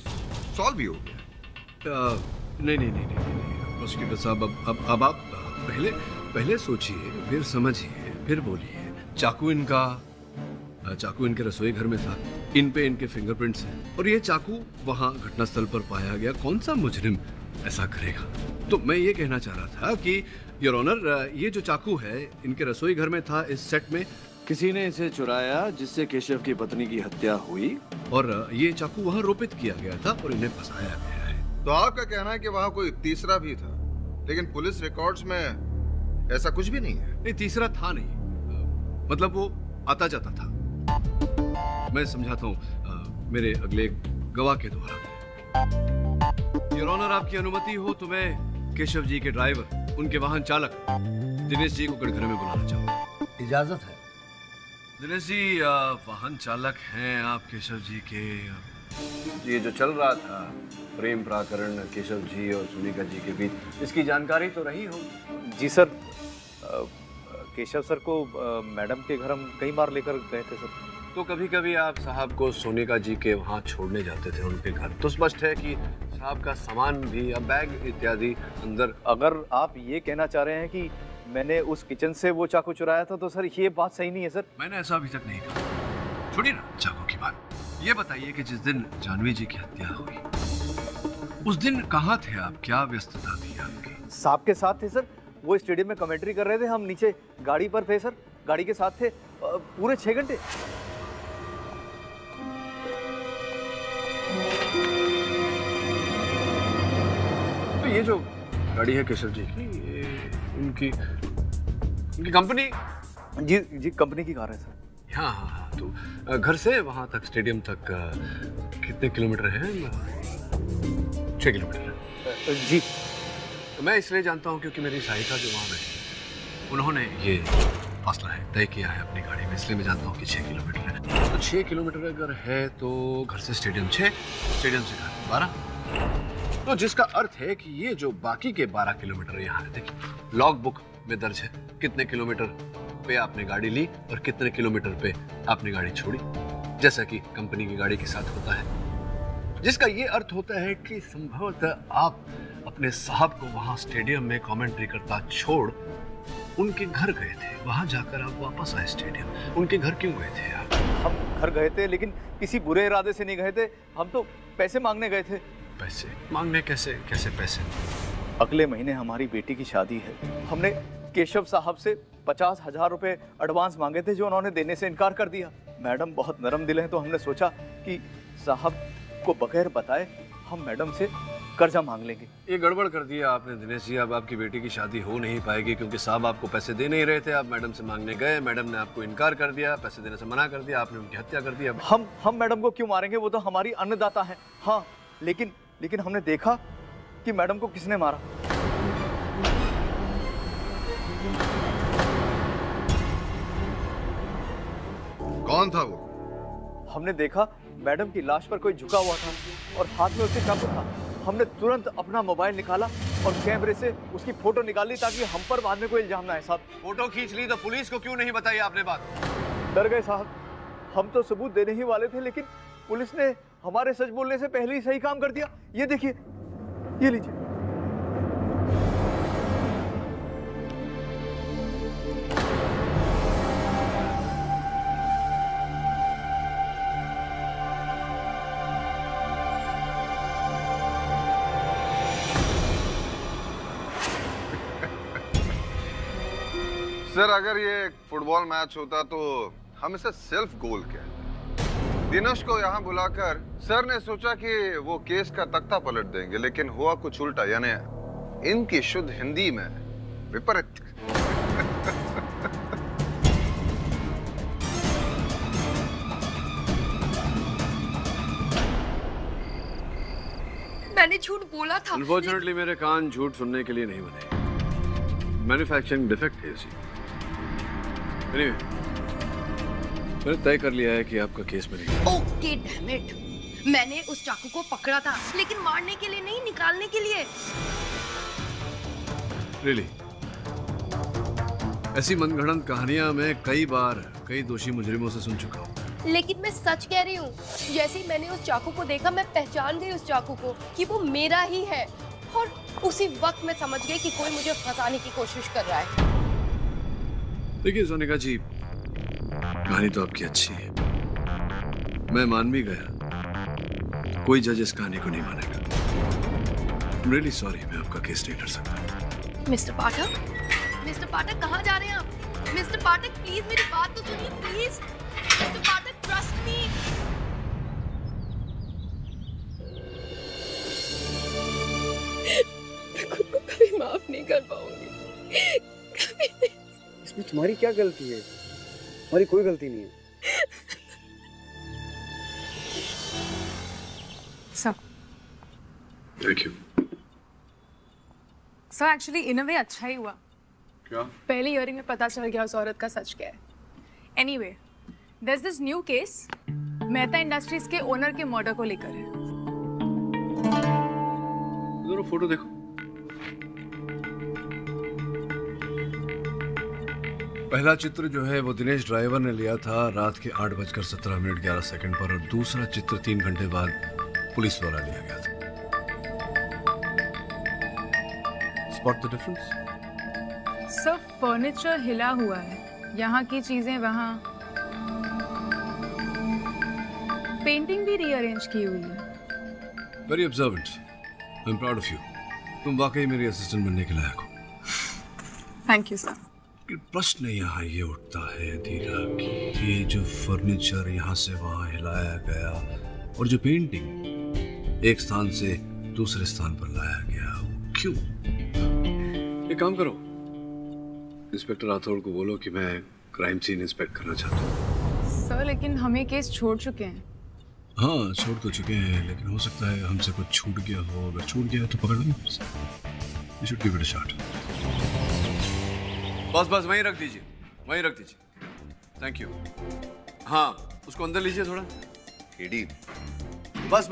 सॉल्व भी हो गया। नहीं प्रोसिक्यूटर साहब, अब आप पहले सोचिए, फिर समझिए, फिर बोलिए। चाकू इनके रसोई घर में था, इन पे इनके फिंगरप्रिंट्स हैं, और ये चाकू वहां घटनास्थल पर पाया गया। कौन सा मुजरिम ऐसा करेगा? तो मैं ये कहना चाह रहा था कि योर ऑनर, ये जो चाकू है इनके रसोई घर में था। इस सेट में किसी ने इसे चुराया, जिससे केशव की पत्नी की हत्या हुई, और ये चाकू वहां रोपित किया गया था और इन्हें फंसाया गया है। तो आपका कहना है कि वहां कोई तीसरा भी था, लेकिन पुलिस रिकॉर्ड्स में ऐसा कुछ भी नहीं है। नहीं, तीसरा था नहीं, मतलब वो आता जाता था। मैं समझाता हूँ मेरे अगले गवाह के द्वारा। योर ऑनर, आपकी अनुमति हो तो मैं केशव जी के ड्राइवर, उनके वाहन चालक दिनेश जी को कटघरे में बुलाना चाहूँगा। इजाजत है? दिनेश जी वाहन चालक हैं आप केशव जी के। ये जो चल रहा था प्रेम प्रकरण केशव जी और सोनिका जी के बीच, इसकी जानकारी तो रही हो? जी सर, केशव सर को मैडम के घर हम कई बार लेकर गए थे सर। तो कभी कभी आप साहब को सोनिका जी के वहाँ छोड़ने जाते थे उनके घर, तो स्पष्ट है कि साहब का सामान भी या बैग इत्यादि अंदर। अगर आप ये कहना चाह रहे हैं कि मैंने उस किचन से वो चाकू चुराया था, तो सर ये बात सही नहीं है सर। मैंने ऐसा अभी तक नहीं कहा। छोड़िए ना चाकू की बात, ये बताइए कि जिस दिन जानवी जी की हत्या हुई, उस दिन कहाँ थे आप? क्या व्यस्तता थी आपकी? साहब के साथ थे सर, वो स्टेडियम में कमेंट्री कर रहे थे, हम नीचे गाड़ी पर थे सर, गाड़ी के साथ थे पूरे 6 घंटे। तो ये जो गाड़ी है केशव जी की, ये उनकी कंपनी? जी कंपनी की कार है सर। हाँ, तो घर से वहाँ तक, स्टेडियम तक कितने किलोमीटर है? 6 किलोमीटर जी। तो मैं इसलिए जानता हूँ क्योंकि मेरी सहायिका जो वहाँ बैठी, उन्होंने ये फासला है तय किया है अपनी गाड़ी में, इसलिए मैं जानता हूँ कि 6 किलोमीटर है। तो 6 किलोमीटर अगर है तो घर से स्टेडियम 6, स्टेडियम से घर 12, तो जिसका अर्थ है कि ये जो बाकी के 12 किलोमीटर यहाँ है, देखिए लॉग बुक में दर्ज है कितने किलोमीटर पे आपने गाड़ी ली और कितने किलोमीटर पे आपने गाड़ी छोड़ी, जैसा कि कंपनी की गाड़ी के साथ होता है। जिसका ये अर्थ होता है कि संभवतः आप अपने साहब को वहां स्टेडियम में कमेंट्री करता छोड़ उनके घर गए थे, वहां जाकर आप वापस आए स्टेडियम। उनके घर क्यों गए थे आप? हम घर गए थे, लेकिन किसी बुरे इरादे से नहीं गए थे, हम तो पैसे मांगने गए थे। पैसे मांगने? कैसे पैसे? अगले महीने हमारी बेटी की शादी है, हमने केशव साहब से 50,000 रुपए एडवांस मांगे थे, जो उन्होंने देने से इनकार कर दिया। मैडम बहुत नरम दिल हैं, तो हमने सोचा कि साहब को बगैर बताए हम मैडम से कर्जा मांग लेंगे। ये गड़बड़ कर दिया आपने दिनेश जी। अब आपकी बेटी की शादी हो नहीं पाएगी क्योंकि साहब आपको पैसे दे नहीं रहे थे। आप मैडम से मांगने गए, मैडम ने आपको इनकार कर दिया, पैसे देने से मना कर दिया, आपने उनकी हत्या कर दी। हम मैडम को क्यों मारेंगे? वो तो हमारी अन्नदाता है। हाँ, लेकिन हमने देखा कि मैडम को किसने मारा। कौन था वो? हमने देखा मैडम की लाश पर कोई झुका हुआ था और हाथ में उसके चाकू था। हमने तुरंत अपना मोबाइल निकाला और कैमरे से उसकी फोटो निकाली ताकि हम पर बाद में कोई इल्जाम ना है साहब। फोटो खींच ली तो पुलिस को क्यों नहीं बताई आपने बात? डर गए साहब, हम तो सबूत देने ही वाले थे, लेकिन पुलिस ने हमारे सच बोलने से पहले ही सही काम कर दिया। ये देखिए, ये लीजिए। सर अगर ये एक फुटबॉल मैच होता तो हम इसे सेल्फ गोल कहते। दिनेश को यहाँ बुलाकर सर ने सोचा कि वो केस का तख्ता पलट देंगे, लेकिन हुआ कुछ उल्टा, यानी इनकी शुद्ध हिंदी में विपरीत। मैंने झूठ बोला था। अनफॉर्चुनेटली मेरे कान झूठ सुनने के लिए नहीं बने। मैन्युफैक्चरिंग डिफेक्ट है इसी। Anyway, मैंने तय कर लिया है कि आपका केस बनेगा। ओके डैम इट, मैंने उस चाकू को पकड़ा था, लेकिन मारने के लिए नहीं, निकालने के लिए। Really? ऐसी मनगढ़ंत कहानियां मैं कई बार कई दोषी मुजरिमों से सुन चुका हूँ। लेकिन मैं सच कह रही हूँ, जैसे ही मैंने उस चाकू को देखा मैं पहचान गई उस चाकू को कि वो मेरा ही है, और उसी वक्त मैं समझ गई कि कोई मुझे फंसाने की कोशिश कर रहा है। देखिए सोनिका जी, कहानी तो आपकी अच्छी है, मैं मान भी गया। कोई जज इस कहानी को नहीं मानेगा। I'm really sorry, मैं आपका केस नहीं कर सकता। मिस्टर पाठक कहाँ जा रहे हैं आप? मिस्टर पाठक प्लीज मेरी बात तो सुनिए please. Mister Pathak trust me. मैं खुद को कभी माफ नहीं कर पाऊंगी, कभी नहीं। इसमें तुम्हारी क्या गलती है? हमारी कोई गलती नहीं है। Sir, thank you. Sir actually in a way अच्छा ही हुआ। क्या? पहली हियरिंग में पता चल गया उस औरत का सच क्या है। Anyway, there is this new case, Mehta industries के ओनर के मर्डर को लेकर है। जरा फोटो देखो। पहला चित्र जो है वो दिनेश ड्राइवर ने लिया था रात के 8:17 पर, और दूसरा चित्र 3 घंटे बाद पुलिस द्वारा लिया गया था। Spot the difference? Sir furniture हिला हुआ है, यहाँ की चीजें वहाँ। पेंटिंग भी रीअरेंज की हुई है। Very observant, I am proud of you. तुम वाकई मेरी असिस्टेंट बनने के लायक हो। Thank you sir. प्रश्न यहाँ ये उठता है धीरा कि ये जो फर्नीचर यहाँ से वहाँ हिलाया गया और जो पेंटिंग एक स्थान से दूसरे स्थान पर लाया गया, क्यों? एक काम करो, इंस्पेक्टर राठौड़ को बोलो कि मैं क्राइम सीन इंस्पेक्ट करना चाहता हूँ। सर लेकिन हमें केस छोड़ चुके हैं। हाँ छोड़ तो चुके हैं, लेकिन हो सकता है हमसे कुछ छूट गया हो। अगर छूट गया तो पकड़ लेंगे। You should give it a shot. बस वहीं रख दीजिए, वहीं रख दीजिए। Thank you. हाँ उसको अंदर लीजिए थोड़ा। एडी, बस।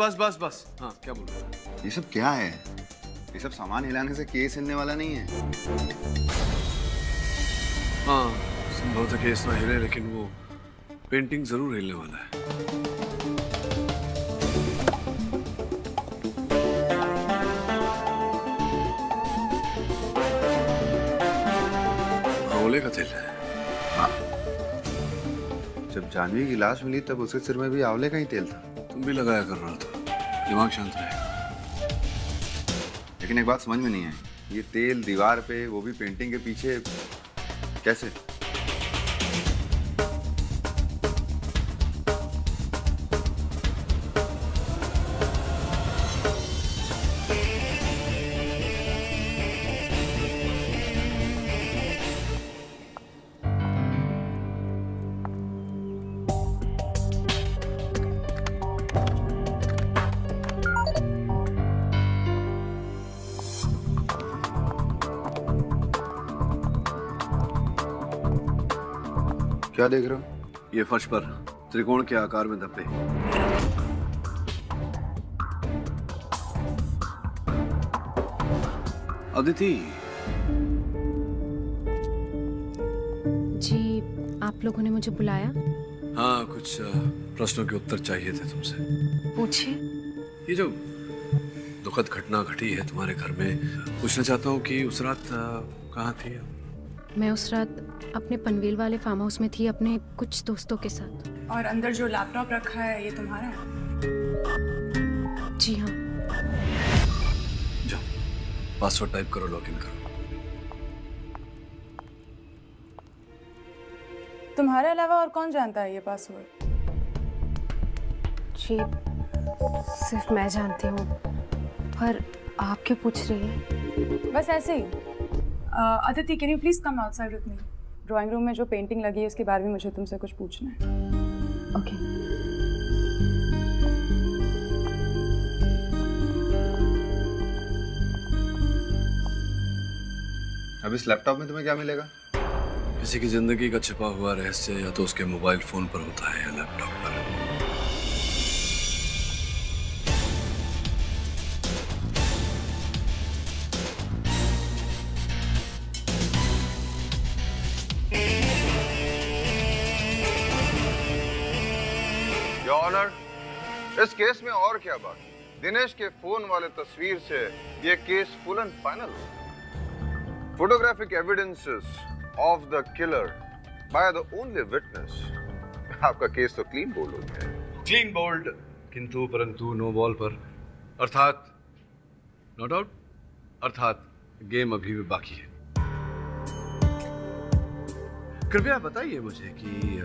हाँ क्या बोल रहे हो? ये सब क्या है? ये सब सामान हिलाने से केस हिलने वाला नहीं है। हाँ संभवतः केस ना हिले, लेकिन वो पेंटिंग जरूर हिलने वाला है। आंवले का तेल है। हाँ। जब जानवी की लाश मिली तब उसके सिर में भी आंवले का ही तेल था। तुम भी लगाया कर रहा था, दिमाग शांत रहेगा। लेकिन एक बात समझ में नहीं आई, ये तेल दीवार पे, वो भी पेंटिंग के पीछे, कैसे? क्या देख रहे हो? ये फर्श पर त्रिकोण के आकार में धब्बे। अदिति, जी आप लोगों ने मुझे बुलाया? हाँ, कुछ प्रश्नों के उत्तर चाहिए थे तुमसे। पूछिए। ये जो दुखद घटना घटी है तुम्हारे घर में, पूछना चाहता हूँ कि उस रात कहाँ थी? मैं उस रात अपने पनवेल वाले फार्म हाउस में थी अपने कुछ दोस्तों के साथ। और अंदर जो लैपटॉप रखा है ये तुम्हारा है? जी हाँ। जाओ, पासवर्ड टाइप करो, लॉगिन करो। तुम्हारे अलावा और कौन जानता है ये पासवर्ड? जी सिर्फ मैं जानती हूँ, पर आप क्यों पूछ रही हैं? बस ऐसे ही। Aditi, can you please come outside with me? Drawing room में जो पेंटिंग लगी है उसके बारे में मुझे तुमसे कुछ पूछना है। ओके। अब इस लैपटॉप में तुम्हें क्या मिलेगा? किसी की जिंदगी का छिपा हुआ रहस्य या तो उसके मोबाइल फोन पर होता है या लैपटॉप पर। योर ऑनर, इस केस में और क्या बाकी? दिनेश के फोन वाले तस्वीर से ये case full and final. Photographic evidences of the killer by the only witness, आपका केस तो क्लीन बोल्ड हो गया है। क्लीन बोल्ड, किंतु परंतु नो बॉल पर, अर्थात नॉट आउट, अर्थात गेम अभी भी बाकी है। कृपया बताइए मुझे कि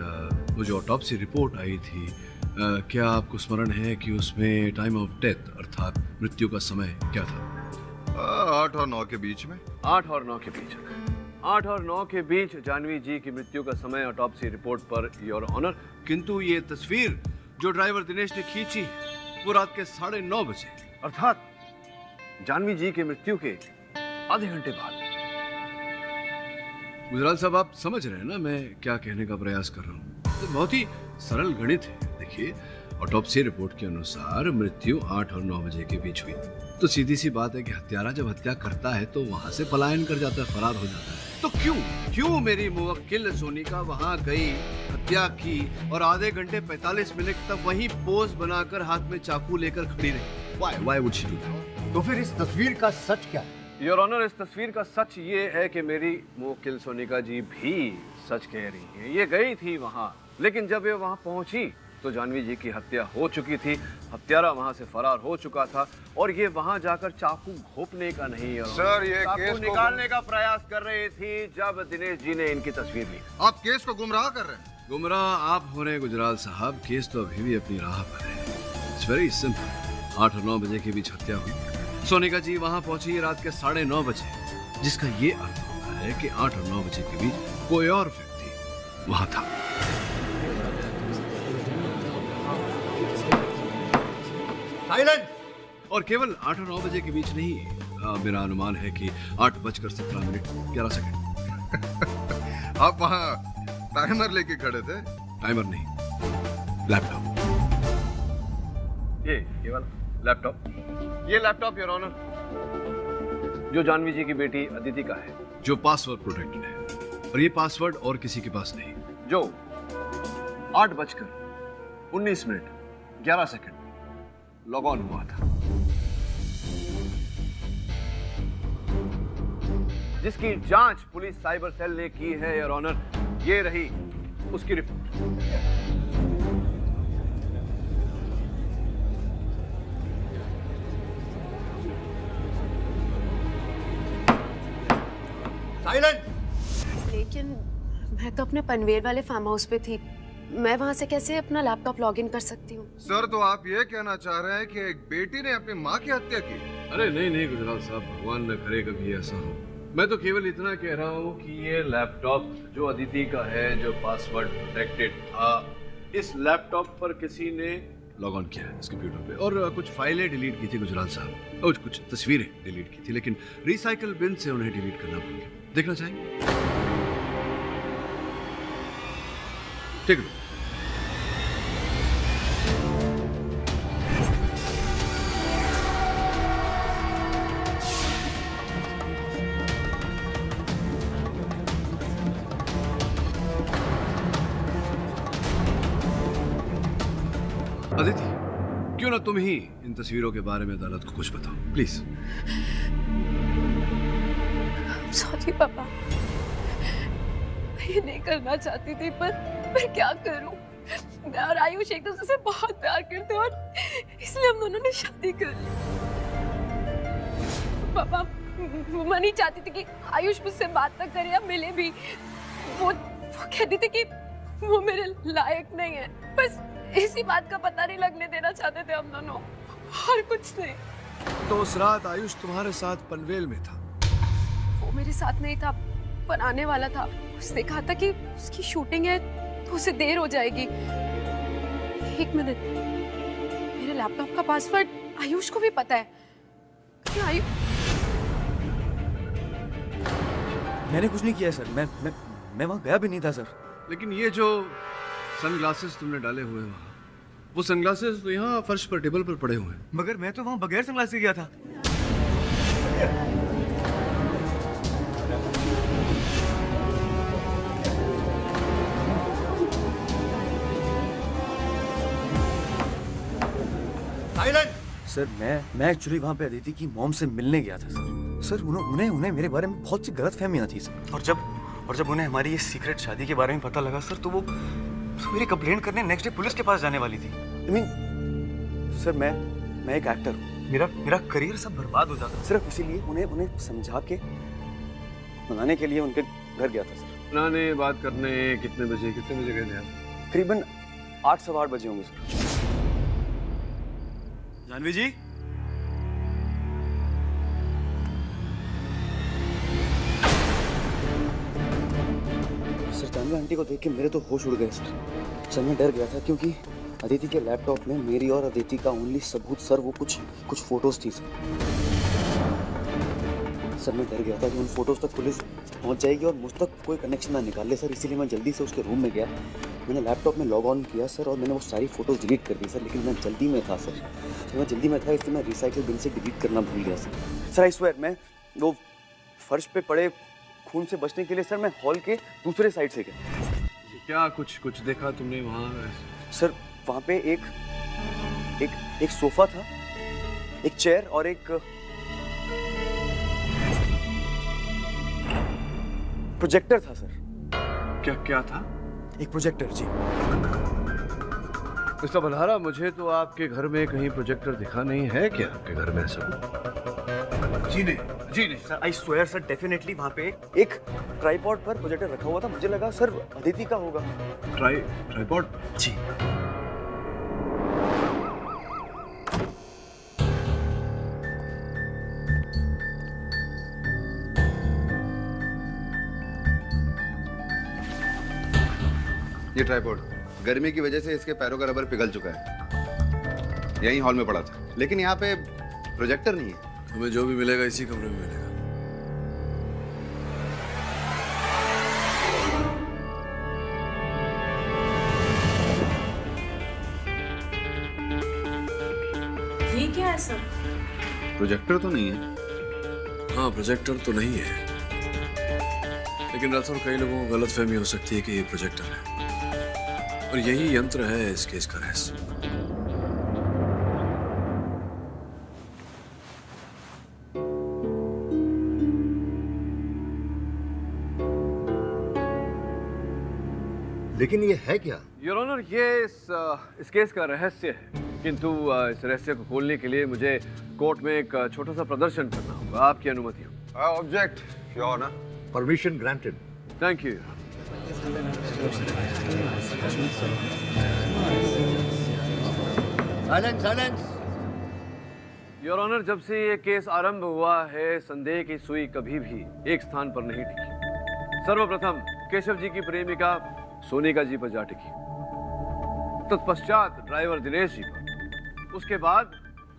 वो जो ऑटोप्सी रिपोर्ट आई थी, क्या आपको स्मरण है कि उसमें टाइम ऑफ डेथ अर्थात मृत्यु का समय क्या था? 8 और 9 के बीच में। 8 और 9 के बीच। 8 और 9 के बीच जानवी जी की मृत्यु का समय ऑटोप्सी रिपोर्ट पर, योर ऑनर। किंतु ये तस्वीर जो ड्राइवर दिनेश ने खींची वो रात के 9:30 बजे, अर्थात जानवी जी की मृत्यु के आधे घंटे बाद। गुजराल साहब, आप समझ रहे हैं ना मैं क्या कहने का प्रयास कर रहा हूँ? तो बहुत ही सरल गणित है। देखिए, ऑटोप्सी रिपोर्ट के अनुसार मृत्यु 8 और 9 बजे के बीच हुई, तो सीधी सी बात है कि हत्यारा जब हत्या करता है तो वहां से पलायन कर जाता है, फरार हो जाता है। तो क्यों मेरी मुवक्किल सोनिका वहां गई, हत्या की और आधे घंटे 45 मिनट तक वहीं पोज बनाकर हाथ में चाकू लेकर खड़ी रही? Why would she do that? तो फिर इस तस्वीर का सच क्या है? योर ऑनर, इस तस्वीर का सच ये है कि मेरी मुवक्किल सोनिका जी भी सच कह रही है। ये गई थी वहां, लेकिन जब ये वहां पहुंची तो जानवी जी की हत्या हो चुकी थी, हत्यारा वहां से फरार हो चुका था और ये वहां जाकर चाकू घोंपने का नहीं, सर, ये चाकू निकालने का प्रयास कर रही थी जब दिनेश जी ने इनकी तस्वीर ली। आप केस को गुमराह कर रहे हैं। गुमराह आप हो रहे हैं गुजराल साहब, केस तो अभी भी अपनी राह पर है। It's very simple. 8 और 9 बजे के बीच हत्या हुई, सोनिका जी वहां पहुंची रात के 9:30 बजे, जिसका ये अर्थ होता है कि 8 और 9 बजे के बीच कोई और व्यक्ति वहां था। साइलेंस! और केवल 8 और 9 बजे के बीच नहीं, मेरा अनुमान है कि 8:17 आप वहाँ टाइमर लेके खड़े थे? टाइमर नहीं, लैपटॉप। ये वाला लैपटॉप, ये लैपटॉप योर ऑनर जो जानवी जी की बेटी अदिति का है, जो पासवर्ड प्रोटेक्टेड है, और ये पासवर्ड और किसी के पास नहीं, जो 8:19 लॉग ऑन हुआ था, जिसकी जांच पुलिस साइबर सेल ने की है योर ऑनर। ये रही उसकी रिपोर्ट। साइलेंस! लेकिन मैं तो अपने पनवेल वाले फार्म हाउस पे थी, मैं वहां से कैसे अपना लैपटॉप लॉगिन कर सकती हूँ? सर, तो आप ये कहना चाह रहे हैं कि एक बेटी ने अपनी माँ की हत्या की? अरे नहीं गुजराल साहब, भगवान न करे कभी ऐसा हो। मैं तो केवल इतना कह रहा हूँ कि ये लैपटॉप जो अदिति का है, जो पासवर्ड प्रोटेक्टेड था, इस लैपटॉप पर किसी ने लॉग ऑन किया है इस कंप्यूटर पे, और कुछ फाइलें डिलीट की थी गुजराल साहब, और कुछ तस्वीरें डिलीट की थी, लेकिन रिसाइकल बिन से उन्हें डिलीट करना भूल गया। देखना चाहेंगे? ठीक है। अदिति, क्यों ना तुम ही इन तस्वीरों के बारे में अदालत को कुछ बताओ, प्लीज। सॉरी पापा, मैं ये नहीं करना चाहती थी, पर क्या करूं? मैं और आयुष एक दूसरे से बहुत प्यार करते हैं और इसलिए हम दोनों ने शादी कर ली। पापा, मैं नहीं चाहती थी कि आयुष मुझसे बात ना करे या मिले भी। वो कहती थी कि वो मेरे लायक नहीं है। बस इसी बात का पता नहीं लगने देना चाहते थे हम दोनों, और कुछ नहीं। तो उस रात आयुष तुम्हारे साथ पनवेल में था? वो मेरे साथ नहीं था, पर आने वाला था। उसने कहा था कि उसकी शूटिंग है तो उसे देर हो जाएगी। एक मिनट, मेरे लैपटॉप का पासवर्ड आयुष को भी पता है। मैंने कुछ नहीं किया सर, मैं वहाँ गया भी नहीं था सर। लेकिन ये जो सनग्लासेस तुमने डाले हुए हैं वहाँ, वो सनग्लासेस तो यहाँ फर्श पर टेबल पर पड़े हुए हैं। मगर मैं तो वहाँ बगैर सनग्लासेस के गया था। सर मैं एक्चुअली वहाँ पे अदिति की मॉम से मिलने गया था सर। उन्हें मेरे बारे में बहुत सी गलतफहमियां थी सर। और जब उन्हें हमारी ये सीक्रेट शादी के बारे में पता लगा सर, तो वो मेरी कंप्लेंट करने नेक्स्ट डे पुलिस के पास जाने वाली थी। सर मैं एक एक्टर हूँ, मेरा करियर सब बर्बाद हो जाता। सिर्फ इसीलिए उन्हें समझा के मनाने के लिए उनके घर गया था सर। मनाने बात करने कितने बजे गए थे आप? करीबन 8 सवा 8 बजे होंगे सर। जानवी जी, सर जानवी आंटी को देख के मेरे तो होश उड़ गए सर। मैं डर गया था क्योंकि अदिति के लैपटॉप में मेरी और अदिति का ओनली सबूत सर वो कुछ फोटोज थी सर। मैं डर गया था कि उन फोटोज तक पुलिस पहुंच जाएगी और मुझ तक कोई कनेक्शन ना निकाल सर। इसीलिए मैं जल्दी से उसके रूम में गया। मैंने लैपटॉप में लॉग ऑन किया सर, और मैंने वो सारी फोटोज डिलीट कर दी सर। लेकिन मैं जल्दी में था सर, इसलिए मैं रिसाइकिल बिन से डिलीट करना भूल गया सर। आई स्वेयर, मैं वो फर्श पे पड़े खून से बचने के लिए सर मैं हॉल के दूसरे साइड से गया। क्या कुछ देखा तुमने वहाँ? सर वहाँ पे एक सोफा था, एक चेयर और एक प्रोजेक्टर था सर। क्या था? एक प्रोजेक्टर जी। मिस्टर बल्हारा, मुझे तो आपके घर में कहीं प्रोजेक्टर दिखा नहीं है। क्या आपके घर में ऐसा? जी नहीं sir, I swear sir, definitely वहाँ पे एक ट्राइपॉड पर प्रोजेक्टर रखा हुआ था। मुझे लगा सर अदिति का होगा। ट्राइपॉड? जी। ये ट्राइपॉड गर्मी की वजह से इसके पैरों का रबर पिघल चुका है। यहीं हॉल में पड़ा था, लेकिन यहाँ पे प्रोजेक्टर नहीं है। हमें जो भी मिलेगा इसी कमरे में मिलेगा। ये क्या है सर? प्रोजेक्टर तो नहीं है। हाँ, प्रोजेक्टर तो नहीं है, लेकिन रातों कई लोगों को गलतफहमी हो सकती है कि ये प्रोजेक्टर है, और यही यंत्र है इस केस का रहस्य। लेकिन ये है क्या? योर ऑनर, ये इस केस का रहस्य है, किंतु इस रहस्य को खोलने के लिए मुझे कोर्ट में एक छोटा सा प्रदर्शन करना होगा। आपकी अनुमति हो? Object, your honour. Permission granted. Thank you. Silence. Your honour, जब से ये केस आरंभ हुआ है, संदेह की सुई कभी भी एक स्थान पर नहीं टिकी। सर्वप्रथम केशव जी की प्रेमिका सोनिका जी पर जा टिकी, तत्पश्चात ड्राइवर दिनेश जी पर। उसके बाद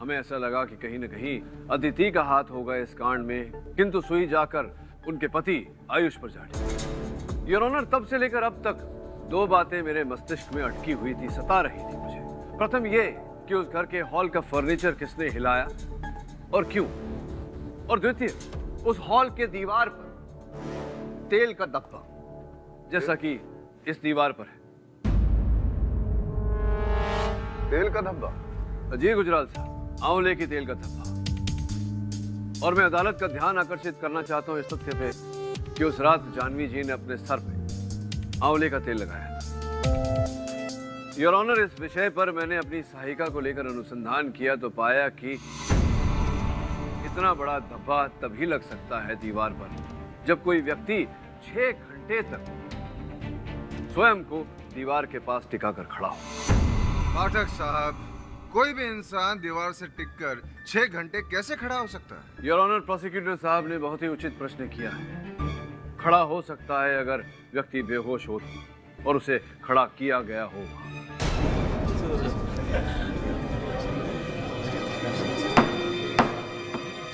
हमें ऐसा लगा कि कहीं न कहीं अदिति का हाथ होगा इस कांड में, किंतु सुई जाकर उनके पति आयुष पर जा टिकी। योर ऑनर, तब से लेकर अब तक दो बातें मेरे मस्तिष्क में अटकी हुई थी, सता रही थी मुझे। प्रथम ये कि उस घर के हॉल का फर्नीचर किसने हिलाया और क्यों, और द्वितीय उस हॉल के दीवार पर तेल का धब्बा, जैसा कि इस दीवार पर है। तेल का धब्बा? जी गुजराल साहब, आंवले की तेल का धब्बा। और मैं अदालत का ध्यान आकर्षित करना चाहता हूँ इस तथ्य पे कि उस रात जानवी जी ने अपने सर पे आंवले का तेल लगाया था। योर ऑनर, इस विषय पर मैंने अपनी सहायिका को लेकर अनुसंधान किया तो पाया कि इतना बड़ा धब्बा तभी लग सकता है दीवार पर जब कोई व्यक्ति 6 घंटे तक स्वयं को दीवार के पास टिकाकर खड़ा हो। पाठक साहब, कोई भी इंसान दीवार से टिककर 6 घंटे कैसे खड़ा हो सकता है? योर ऑनर, प्रोसिक्यूटर साहब ने बहुत ही उचित प्रश्न किया है। खड़ा हो सकता है अगर व्यक्ति बेहोश हो और उसे खड़ा किया गया हो।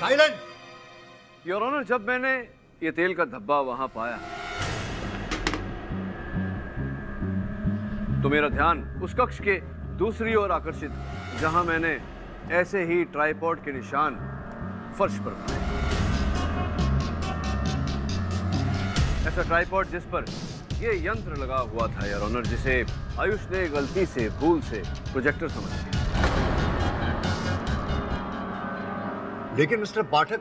साइलेंस! योर ऑनर, जब मैंने ये तेल का धब्बा वहां पाया तो मेरा ध्यान उस कक्ष के दूसरी ओर आकर्षित हुआ, जहां मैंने ऐसे ही ट्राइपॉड के निशान फर्श पर पाए। ऐसा ट्राइपॉड जिस पर ये यंत्र लगा हुआ था योर ऑनर, जिसे आयुष ने गलती से, भूल से प्रोजेक्टर समझ लिया। लेकिन मिस्टर पाठक,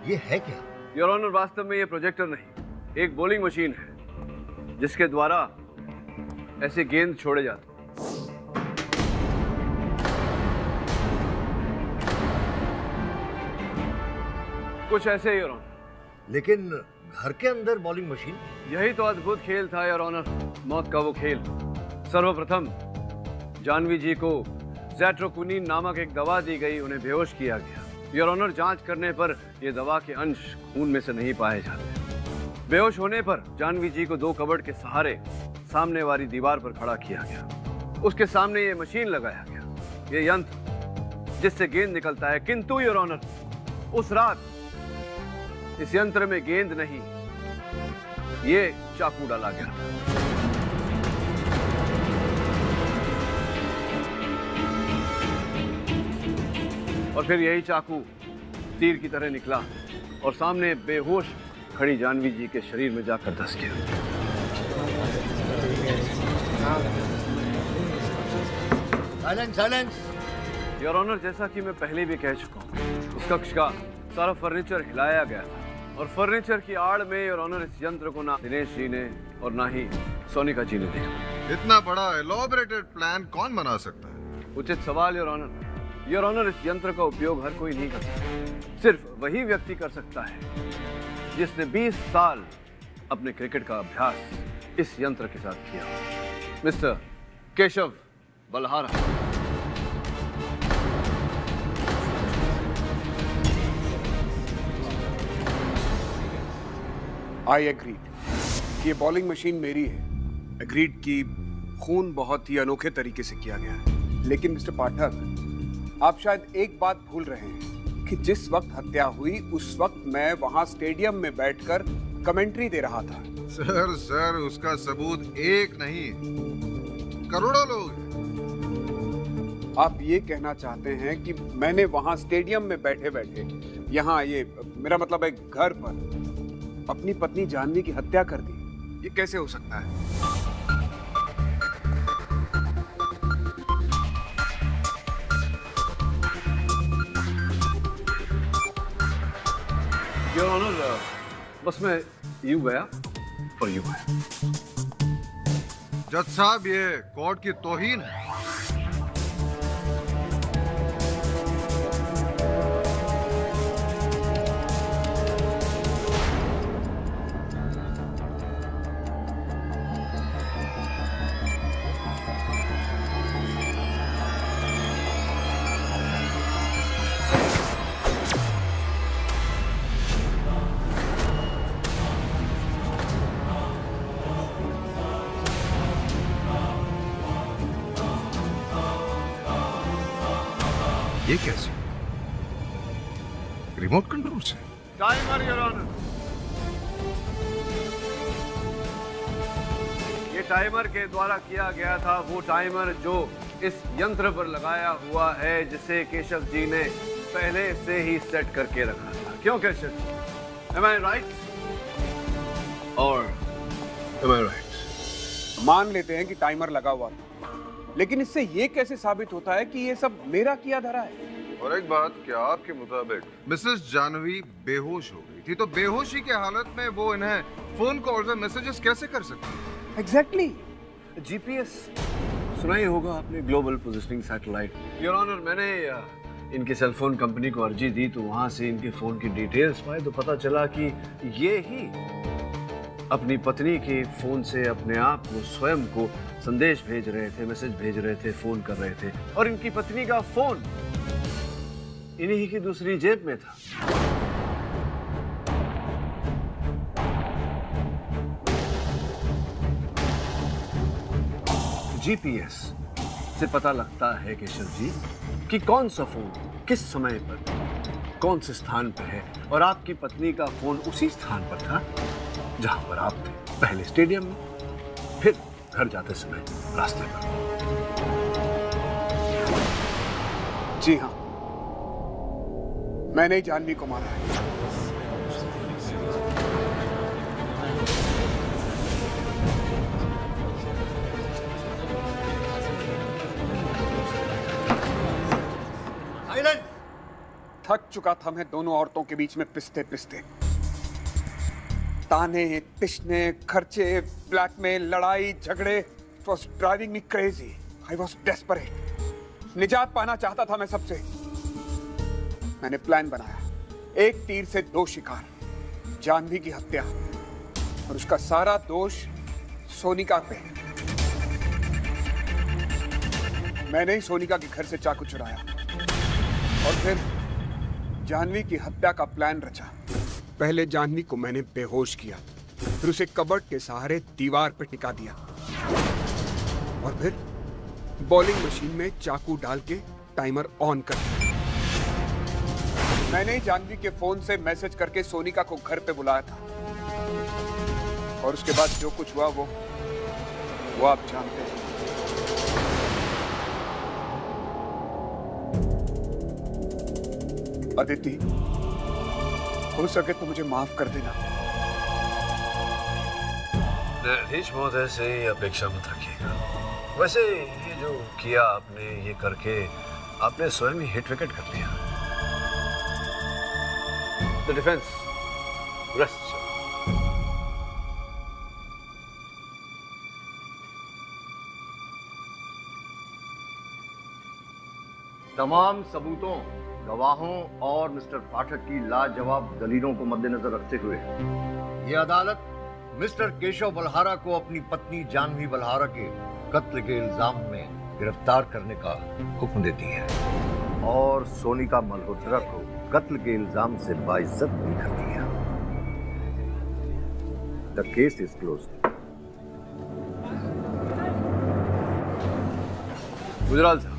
ये है क्या? योर ऑनर, वास्तव में ये प्रोजेक्टर नहीं, एक बॉलिंग मशीन है जिसके द्वारा ऐसे गेंद छोड़े जाते। कुछ ऐसे ही योर ऑनर। लेकिन घर के अंदर बॉलिंग मशीन? यही तो अद्भुत खेल था योर ऑनर, मौत का वो खेल। सर्वप्रथम जानवी जी को ज़ैट्रोक्विनिन नामक एक दवा दी गई, उन्हें बेहोश किया गया। योर ऑनर, जांच करने पर यह दवा के अंश खून में से नहीं पाए जाते। बेहोश होने पर जानवी जी को 2 कबर्ड के सहारे सामने वाली दीवार पर खड़ा किया गया। उसके सामने ये मशीन लगाया गया, ये यंत्र जिससे गेंद निकलता है। किंतु योर ऑनर, उस रात इस यंत्र में गेंद नहीं, ये चाकू डाला गया। और फिर यही चाकू तीर की तरह निकला और सामने बेहोश खड़ी जानवी जी के शरीर में जाकर धंस गया। Silence, silence! योर ऑनर, जैसा कि मैं पहले भी कह चुका हूँ, उस कक्ष का सारा फर्नीचर हिलाया गया था और फर्नीचर की आड़ में योर ऑनर इस यंत्र को ना दिनेश जी ने और ना ही सोनिका जी ने देखा। इतना बड़ा एलॉबरेटेड प्लान कौन बना सकता है? उचित सवाल योर ऑनर। योर ऑनर, इस यंत्र का उपयोग हर कोई नहीं कर सकता। सिर्फ वही व्यक्ति कर सकता है जिसने 20 साल अपने क्रिकेट का अभ्यास इस यंत्र के साथ किया। Mister Keshav Balhara. I agreed कि ये बॉलिंग मशीन मेरी है। एग्रीड कि खून बहुत ही अनोखे तरीके से किया गया है। लेकिन मिस्टर पाठक, आप शायद एक बात भूल रहे हैं कि जिस वक्त हत्या हुई उस वक्त मैं वहां स्टेडियम में बैठकर कमेंट्री दे रहा था। सर, उसका सबूत एक नहीं, करोड़ों लोग हैं। आप ये कहना चाहते हैं कि मैंने वहां स्टेडियम में बैठे बैठे, यहाँ ये मेरा मतलब है घर पर, अपनी पत्नी जानवी की हत्या कर दी? ये कैसे हो सकता है? योर ऑनर, बस मैं यूं गया और यूं आया। जज साहब, ये कोर्ट की तौहीन है। ये कैसे? रिमोट कंट्रोल से? Timer your honour. ये टाइमर के द्वारा किया गया था, वो टाइमर जो इस यंत्र पर लगाया हुआ है, जिसे केशव जी ने पहले से ही सेट करके रखा था। क्यों केशव? Am I right? और am I right? मान लेते हैं कि टाइमर लगा हुआ था, लेकिन इससे ये कैसे साबित होता है कि ये सब मेरा किया धरा है? और एक बात, क्या आपके मुताबिक मिसेस जानवी बेहोश हो गई थी, तो बेहोशी की हालत में वो इन्हें फोन कॉल्स और मैसेजेस कैसे कर सकती है? एग्जैक्टली। जीपीएस सुना ही होगा आपने, global positioning satellite. Your honour, मैंने इनके सेलफोन कंपनी को अर्जी दी तो वहां से इनके फोन की डिटेल्स पाए तो पता चला कि ये ही अपनी पत्नी के फोन से अपने आप को स्वयं को संदेश भेज रहे थे, मैसेज भेज रहे थे, फोन कर रहे थे, और इनकी पत्नी का फोन इन्हीं की दूसरी जेब में था। जीपीएस से पता लगता है केशव जी कि कौन सा फोन किस समय पर कौन से स्थान पर है, और आपकी पत्नी का फोन उसी स्थान पर था जहां पर आप थे, पहले स्टेडियम में, फिर घर जाते समय रास्ते पर। जी हाँ, मैंने जानवी को मारा है। थक चुका था मैं दोनों औरतों के बीच में पिसते पिसते। ताने, तिश्ने, खर्चे, ब्लैकमेल, लड़ाई, झगड़े। It was driving me crazy. I was desperate. निजात पाना चाहता था मैं सबसे। मैंने प्लान बनाया, एक तीर से दो शिकार, जानवी की हत्या और उसका सारा दोष सोनिका पे। मैंने ही सोनिका के घर से चाकू चुराया और फिर जानवी की हत्या का प्लान रचा। पहले जानवी को मैंने बेहोश किया, फिर उसे कबर्ड के सहारे दीवार पर टिका दिया और फिर बॉलिंग मशीन में चाकू डाल के टाइमर ऑन कर दिया। मैंने ही जानवी के फोन से मैसेज करके सोनिका को घर पे बुलाया था और उसके बाद जो कुछ हुआ वो आप जानते हैं। अदिति, हो सके तो मुझे माफ कर देना। नीरज महोदय से ये अपेक्षा मत रखिएगा। वैसे ये जो किया आपने, ये करके आपने स्वयं ही हिट विकेट कर लिया। The defence rest. तमाम सबूतों, गवाहों और मिस्टर पाठक की लाजवाब दलीलों को मद्देनजर रखते हुए ये अदालत मिस्टर केशव बलहारा को अपनी पत्नी जानवी बलहारा के कत्ल के इल्जाम में गिरफ्तार करने का हुक्म देती है और सोनिका मल्होत्रा को कत्ल के इल्जाम से बाइज्जत भी करती है। The case is closed. Gujral साहब।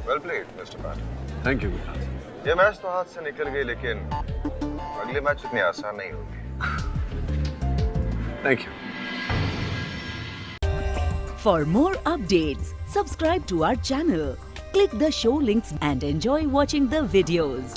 Well played mister Pathak. Thank you Gujral साहब। ये मैच तो हाथ से निकल गई, लेकिन अगले मैच इतनी आसान नहीं होगी। Thank you. For more updates, subscribe to our channel, click the show links and enjoy watching the videos.